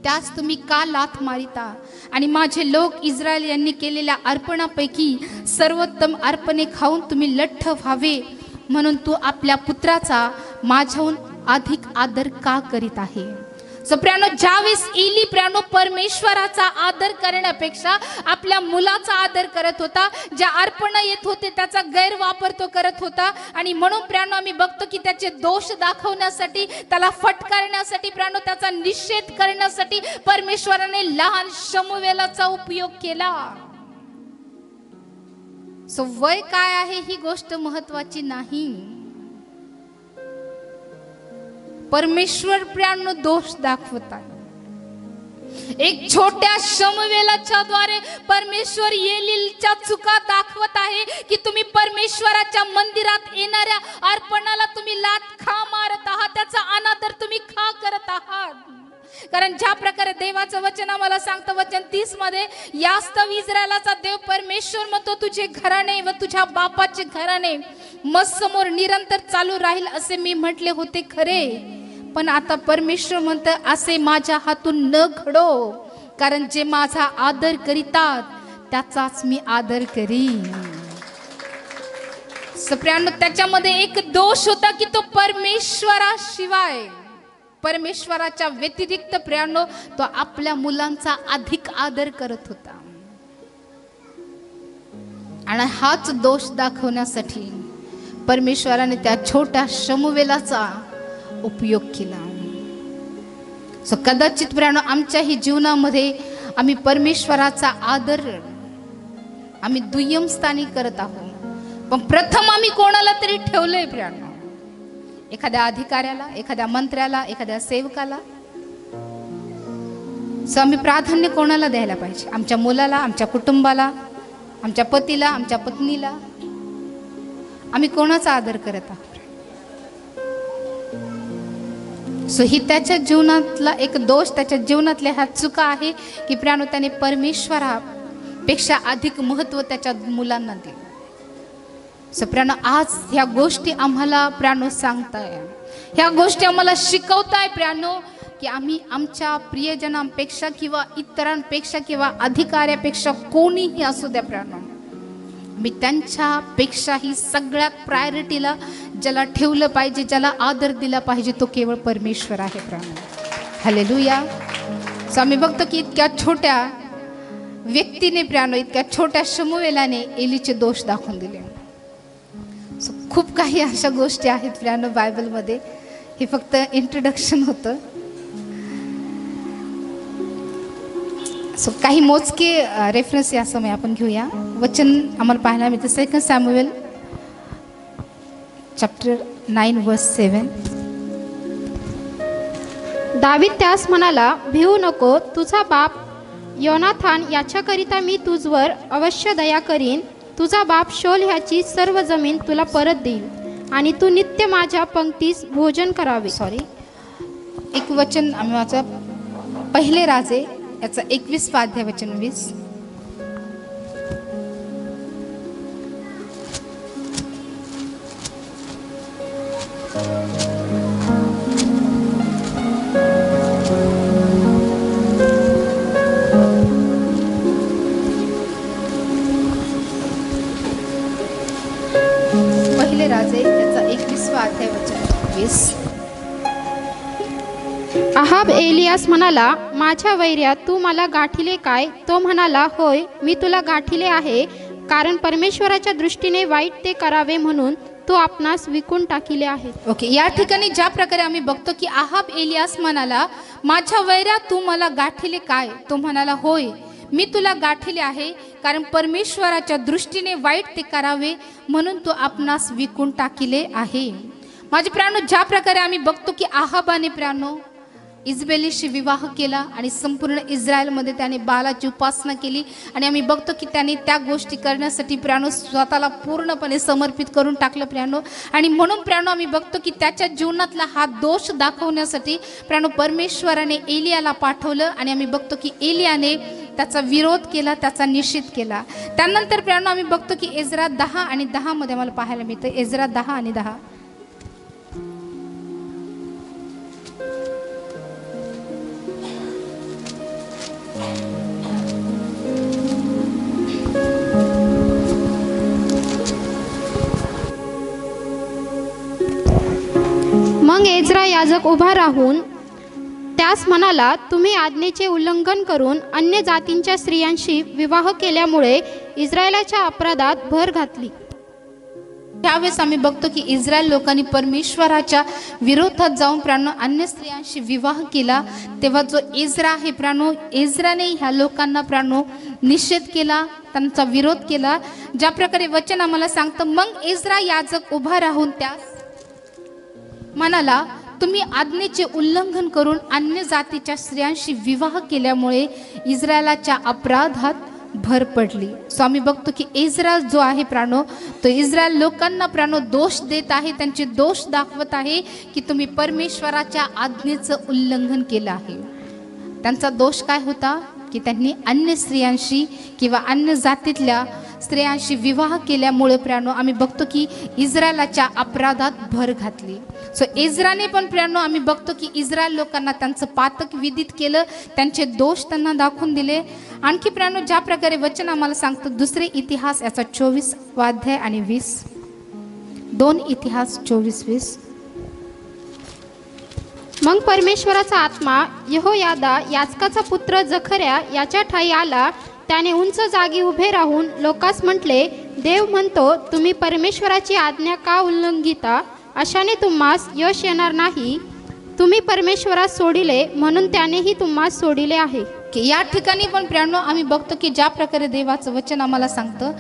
त्यास तुम्ही का लाथ मारिता आणि माझे लोक इस्रायल यांनी केलेल्या अर्पणापैकी सर्वोत्तम अर्पणे खाऊन तुम्ही लठ्ठ व्हावे म्हणून तू आपल्या पुत्राचा माझ्याहून अधिक आदर का करीत आहे? प्रियानो ज्यावेळेस एली प्रियानो परमेश्वराचा आदर करण्यापेक्षा आपल्या मुलाचा आदर करत होता, ज्या अर्पण येत होते त्याचा गैरवापर तो करत होता. आणि म्हणून प्रियानो आम्ही बघतो की त्याचे दोष दाखवण्यासाठी, त्याला फटकारण्यासाठी प्रियानो त्याचा निषेध करण्यासाठी परमेश्वराने लहान शमूएलाचा उपयोग केला. वय काय आहे ही गोष्ट महत्वाची नाही, परमेश्वर प्रियांनो दोष दाखवत आहे. एक छोट्या शमूएलाच्या द्वारे परमेश्वर एलीच्या चुका दाखवत आहे की तुम्ही परमेश्वराच्या मंदिरात येणाऱ्या अर्पणाला तुम्ही लाथ खा मारत आहात, त्याचा अनादर तुम्ही का करत आहात. कारण ज्या प्रकारे देवाचं वचन आम्हाला सांगतं, वचन 30 मध्ये, यास्तव इस्रायलाचा देव परमेश्वर म्हणतो, तुझे घराणे व तुझ्या बापाचे घराणे मज समोर निरंतर चालू राहील असे मी म्हटले होते खरे, पण आता परमेश्वर म्हणतं असे माझ्या हातून न घडो, कारण जे माझा आदर करीतात त्याचाच मी आदर करीन. सप्रियांनो, त्याच्यामध्ये एक दोष होता की तो परमेश्वराशिवाय, परमेश्वराच्या व्यतिरिक्त प्रियांनो तो आपल्या मुलांचा अधिक आदर करत होता. आणि हाच दोष दाखवण्यासाठी परमेश्वराने त्या छोट्या शमूएलाचा उपयोग केला. कदाचित प्रियांनो आमच्याही जीवनामध्ये आम्ही परमेश्वराचा आदर आम्ही दुय्यम स्थानी करत आहोत, पण प्रथम आम्ही कोणाला तरी ठेवलंय प्रियांनो, एखाद्या अधिकाऱ्याला, एखाद्या मंत्र्याला, एखाद्या सेवकाला. आम्ही प्राधान्य कोणाला द्यायला पाहिजे? आमच्या मुलाला, आमच्या कुटुंबाला, आमच्या पतीला, आमच्या पत्नीला. आम्ही कोणाचा आदर करत आहोत? ही त्याच्या जीवनातला एक दोष, त्याच्या जीवनातल्या ह्या चुका आहे की प्रियांनो त्याने परमेश्वरापेक्षा अधिक महत्त्व त्याच्या मुलांना दिलं. प्रियांनो, आज ह्या गोष्टी आम्हाला प्रियांनो सांगताय, ह्या गोष्टी आम्हाला शिकवताय प्रियांनो की आम्ही आमच्या प्रियजनांपेक्षा किंवा इतरांपेक्षा किंवा अधिकाऱ्यापेक्षा कोणीही असू द्या प्रियांनो, मी त्यांच्यापेक्षाही सगळ्यात प्रायोरिटीला ज्याला ठेवलं पाहिजे, ज्याला आदर दिला पाहिजे, तो केवळ परमेश्वर आहे प्रियांनो. हालेलुया. आम्ही बघतो की इतक्या छोट्या व्यक्तीने प्रियांनो, इतक्या छोट्या शमूएलाने एलीचे दोष दाखवून दिले. खूप काही अशा गोष्टी आहेत प्रियांनो बायबलमध्ये. हे फक्त इंट्रोडक्शन होतं. काही मोजके रेफरन्स या समय आपण घेऊया. वचन आम्हाला पाहायला मिळतं 2 सॅम्युएल चॅप्टर 9 वर्स 7. दावीद त्यास म्हणाला, भिवू नको, तुझा बाप योनाथान याच्याकरिता मी तुझवर अवश्य दया करीन. तुझा बाप शौल ह्याची सर्व जमीन तुला परत देईल आणि तू नित्य माझ्या पंक्तीस भोजन करावे. एक वचन आम्ही वाचा, पहिले राजे याचा 21 अध्याय वचन 20. पहिले राजे याचा 21 अध्याय वचन 20. अहाब एलियास म्हणाला, माझ्या वैर्या तू मला गाठिले काय? तो म्हणाला, होय, मी तुला गाठिले आहे, कारण परमेश्वराच्या दृष्टीने वाईट ते करावे म्हणून तू आपणास विकून टाकिले आहे. ओके, या ठिकाणी ज्या प्रकारे आम्ही बघतो की अहाब एलियास म्हणाला, माझ्या वैर्या तू मला गाठिले काय? तो म्हणाला, होय, मी तुला गाठिले आहे, कारण परमेश्वराच्या दृष्टीने वाईट ते करावे म्हणून तू आपणास विकून टाकिले आहे. माझे प्रियांनो, ज्या प्रकारे आम्ही बघतो की अहाबाने प्रियांनो इजबेलीशी विवाह केला आणि संपूर्ण इस्रायलमध्ये त्याने बालाची उपासना केली, आणि आम्ही बघतो की त्याने त्या गोष्टी करण्यासाठी प्रियांनो स्वतःला पूर्णपणे समर्पित करून टाकलं प्रियांनो. आणि म्हणून प्रियांनो आम्ही बघतो की त्याच्या जीवनातला हा दोष दाखवण्यासाठी प्रियांनो परमेश्वराने एलियाला पाठवलं, आणि आम्ही बघतो की एलियाने त्याचा विरोध केला, त्याचा निषेध केला. त्यानंतर प्रियांनो आम्ही बघतो की एजरा 10 आणि 10 मध्ये आम्हाला पाहायला मिळतं. एजरा 10 आणि 10. मग एजरा याजक उभा राहून त्यास म्हणाला, तुम्ही आज्ञेचे उल्लंघन करून अन्य जातींच्या स्त्रियांशी विवाह केल्यामुळे इस्रायलाच्या अपराधात भर घातली. त्यावेळेस आम्ही बघतो की इस्रायल लोकांनी परमेश्वराच्या विरोधात जाऊन प्रियांनो अन्य स्त्रियांशी विवाह केला. तेव्हा जो एजरा आहे प्रियांनो, एजराने ह्या लोकांना प्रियांनो निषेध केला, त्यांचा विरोध केला. ज्या प्रकारे वचन आम्हाला सांगतं, मग एजरा याजक उभा राहून त्यास म्हणाला, तुम्ही आज्ञेचे उल्लंघन करून अन्य जातीच्या स्त्रियांशी विवाह केल्यामुळे इस्रायलाच्या अपराधात भर पडली. स्वामी बघतो की इस्रायल जो आहे प्राणो, तो इस्रायल लोकांना प्राणो दोष देत आहे, त्यांचे दोष दाखवत आहे की तुम्ही परमेश्वराच्या आज्ञेचं उल्लंघन केलं आहे. त्यांचा दोष काय होता की त्यांनी अन्य स्त्रियांशी किंवा अन्य जातीतल्या स्त्रियांशी विवाह केल्यामुळे प्राणो आम्ही बघतो की इस्रायलाच्या अपराधात भर घातली. सो इस्रायलने पण प्राणो आम्ही बघतो की इस्रायल लोकांना त्यांचं पातक विदित केलं, त्यांचे दोष त्यांना दाखवून दिले. आणखी प्राणो ज्या प्रकारे वचन आम्हाला सांगतं दुसरे इतिहास याचा 24 अध्याय आणि 20, 2 इतिहास 24-20. मग परमेश्वराचा आत्मा यहोयादा याजकाचा पुत्र जखर्या याच्या ठायी आला. त्याने उंच जागी उभे राहून लोकांस म्हटले, देव म्हणतो तुम्ही परमेश्वराची आज्ञा का उल्लंघिता? अशाने तुम्हास यश येणार नाही. तुम्ही परमेश्वरास सोडिले म्हणून त्यानेही तुम्हास सोडिले आहे. की या ठिकाणी पण प्रियांनो आम्ही बघतो की ज्या प्रकारे देवाचं वचन आम्हाला सांगतं,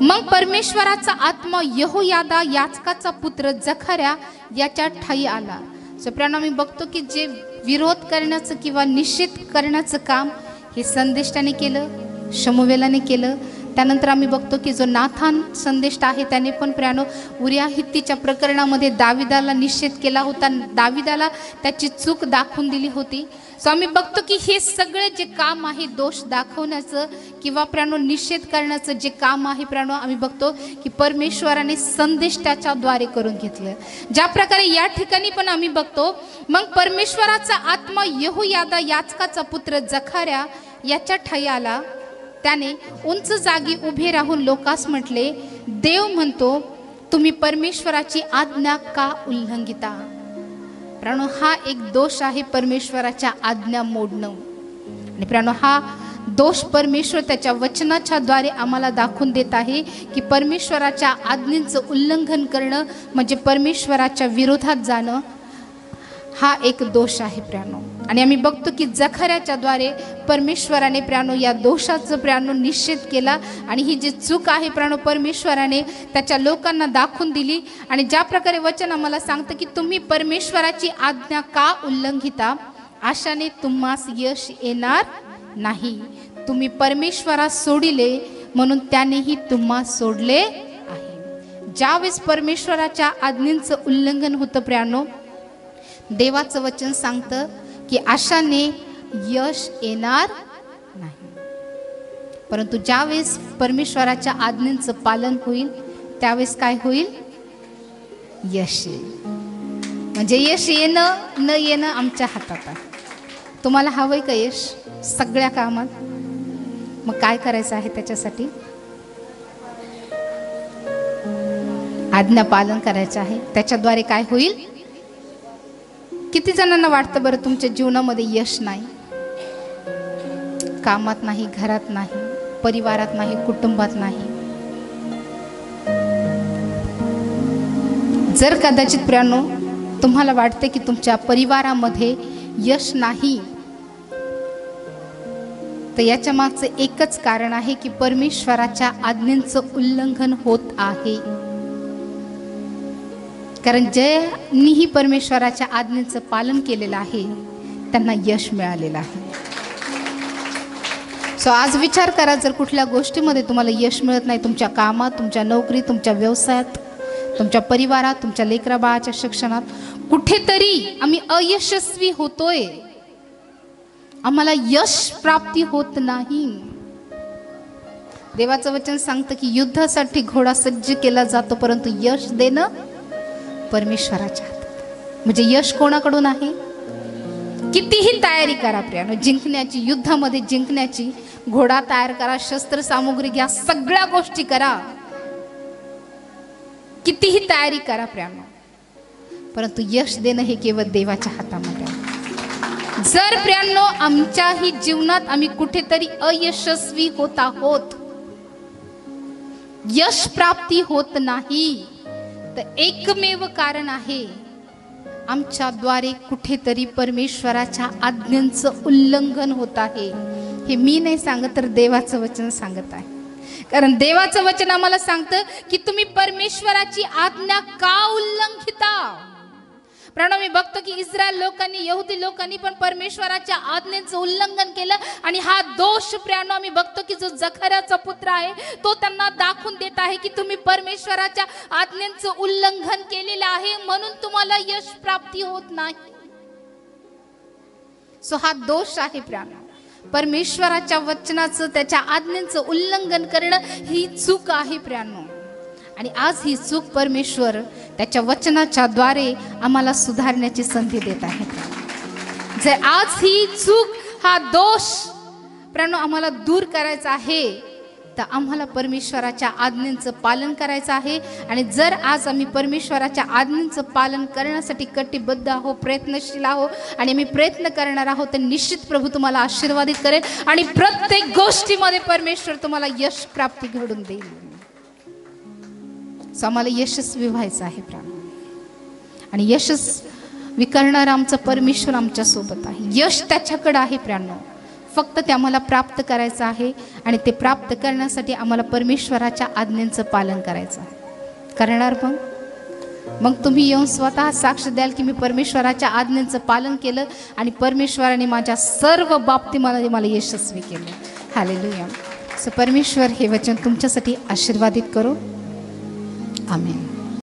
मग परमेश्वराचा आत्मा यहोयादा याजकाचा पुत्र जखर्या याच्या ठायी आला. सो प्रियांनो आम्ही बघतो की जे विरोध करण्याचं किंवा निषेध करण्याचं काम हे संदेष्टाने केलं, शमुवेलाने केलं. त्यानंतर आम्ही बघतो की जो नाथान संदेष्ट आहे त्याने पण प्रियांनो उरिया हित्तीच्या प्रकरणामध्ये दाविदाला निषेध केला होता, दाविदाला त्याची चूक दाखवून दिली होती. सो आम्ही बघतो की हे सगळे जे काम आहे दोष दाखवण्याचं किंवा प्रियांनो निषेध करण्याचं जे काम आहे प्रियांनो आम्ही बघतो की परमेश्वराने संदेष्टाच्या द्वारे करून घेतलं. ज्या प्रकारे या ठिकाणी पण आम्ही बघतो, मग परमेश्वराचा आत्मा यहोयादा याजकाचा पुत्र जखर्या याच्या ठायी आला. त्याने उंच जागी उभे राहून लोकांस म्हटले, देव म्हणतो तुम्ही परमेश्वराची आज्ञा का उल्लंघिता? प्राणो हा एक दोष आहे परमेश्वराच्या आज्ञा मोडणं. आणि प्राणो हा दोष परमेश्वर त्याच्या वचनाच्या द्वारे आम्हाला दाखवून देत आहे की परमेश्वराच्या आज्ञेचं उल्लंघन करणं म्हणजे परमेश्वराच्या विरोधात जाणं हा एक दोष आहे प्रियांनो. आणि आम्ही बघतो की जखर्याच्या द्वारे परमेश्वराने प्रियांनो या दोषाचं प्रियांनो निषेध केला. आणि ही जी चूक आहे प्रियांनो परमेश्वराने त्याच्या लोकांना दाखवून दिली. आणि ज्या प्रकारे वचन आम्हाला सांगतं की तुम्ही परमेश्वराची आज्ञा का उल्लंघिता? अशाने तुम्हास यश येणार नाही. तुम्ही परमेश्वरास सोडिले म्हणून त्यानेही तुम्हास सोडले आहे. ज्यावेळेस परमेश्वराच्या आज्ञेचं उल्लंघन होतं प्रियांनो, देवाचं वचन सांगतं की आशाने यश येणार नाही. परंतु ज्यावेळेस परमेश्वराच्या आज्ञेचं पालन होईल त्यावेळेस काय होईल? यश येईल. म्हणजे यश येणं न येणं आमच्या हातात आहे. तुम्हाला हवंय का यश सगळ्या कामात? मग काय करायचं आहे त्याच्यासाठी? आज्ञा पालन करायचं आहे. त्याच्याद्वारे काय होईल? किती जणांना वाटतं बरं तुमच्या जीवनामध्ये यश नाही? कामात नाही, घरात नाही, परिवारात नाही, कुटुंबात नाही. जर कदाचित प्रियांनो तुम्हाला वाटते की तुमच्या परिवारामध्ये यश नाही, तर याच्या मागचं एकच कारण आहे की परमेश्वराच्या आज्ञेचं उल्लंघन होत आहे. कारण ज्यांनीही परमेश्वराच्या आज्ञेचं पालन केलेलं आहे त्यांना यश मिळालेलं आहे. सो आज विचार करा, जर कुठल्या गोष्टीमध्ये तुम्हाला यश मिळत नाही, तुमच्या कामात, तुमच्या नोकरीत, तुमच्या व्यवसायात, तुमच्या परिवारात, तुमच्या लेकरा बाळाच्या शिक्षणात, कुठेतरी आम्ही अयशस्वी होतोय, आम्हाला यश प्राप्ती होत नाही. देवाचं वचन सांगतं की युद्धासाठी घोडा सज्ज केला जातो परंतु यश देणं परमेश्वराच्या हातात. म्हणजे यश कोणाकडून आहे? कितीही तयारी करा प्रियांनो जिंकण्याची, युद्धामध्ये जिंकण्याची, घोडा तयार करा, शस्त्र सामुग्री घ्या, सगळ्या गोष्टी करा, कितीही तयारी करा प्रियांनो, परंतु यश देणं हे केवळ देवाच्या हातामध्ये आहे. जर प्रियांनो आमच्याही जीवनात आम्ही कुठेतरी अयशस्वी होत आहोत, यश प्राप्ती होत नाही, तर एकमेव कारण आहे आमच्याद्वारे कुठेतरी परमेश्वराच्या आज्ञांचं उल्लंघन होत आहे. हे मी नाही सांगत तर देवाचं वचन सांगत आहे. कारण देवाचं वचन आम्हाला सांगतं की तुम्ही परमेश्वराची आज्ञा का उल्लंघिता? प्रणव मी बघतो की इस्रायल लोकांनी, यहुदी लोकांनी पण परमेश्वराच्या आज्ञेचं उल्लंघन केलं आणि हा दोष प्रणव मी बघतो की जो जखराचा पुत्र आहे तो त्यांना दाखवून देत आहे की तुम्ही परमेश्वराच्या आज्ञेचं उल्लंघन केलेलं आहे म्हणून तुम्हाला यश प्राप्ती होत नाही. सो हा दोष आहे प्रणव. परमेश्वराच्या वचनाचं, त्याच्या आज्ञेचं उल्लंघन करणं ही चूक आहे प्रणव. आणि आज ही चूक परमेश्वर त्याच्या वचनाच्या द्वारे आम्हाला सुधारण्याची संधी देत आहे. जर आज ही चूक, हा दोष प्रणव आम्हाला दूर करायचा आहे तर आम्हाला परमेश्वराच्या आज्ञेचं पालन करायचं आहे. आणि जर आज आम्ही परमेश्वराच्या आज्ञेचं पालन करण्यासाठी कटिबद्ध आहोत, प्रयत्नशील आहोत आणि आम्ही प्रयत्न करणार आहोत तर निश्चित प्रभू तुम्हाला आशीर्वादित करेल आणि प्रत्येक गोष्टीमध्ये परमेश्वर तुम्हाला यश प्राप्ती घडून देईल. सो आम्हाला यशस्वी व्हायचं आहे प्रणव. आणि यशस्वी करणारा आमचा परमेश्वर आमच्या सोबत आहे. यश त्याच्याकडे आहे प्रणव. फक्त ते आम्हाला प्राप्त करायचं आहे आणि ते प्राप्त करण्यासाठी आम्हाला परमेश्वराच्या आज्ञेचं पालन करायचं आहे. करणार मग तुम्ही येऊन स्वतः साक्ष द्याल की मी परमेश्वराच्या आज्ञेचं पालन केलं आणि परमेश्वराने माझ्या सर्व बाबतीमध्ये मला यशस्वी केलं. हालेलुया. सो परमेश्वर हे वचन तुमच्यासाठी आशीर्वादित करो. आमेन.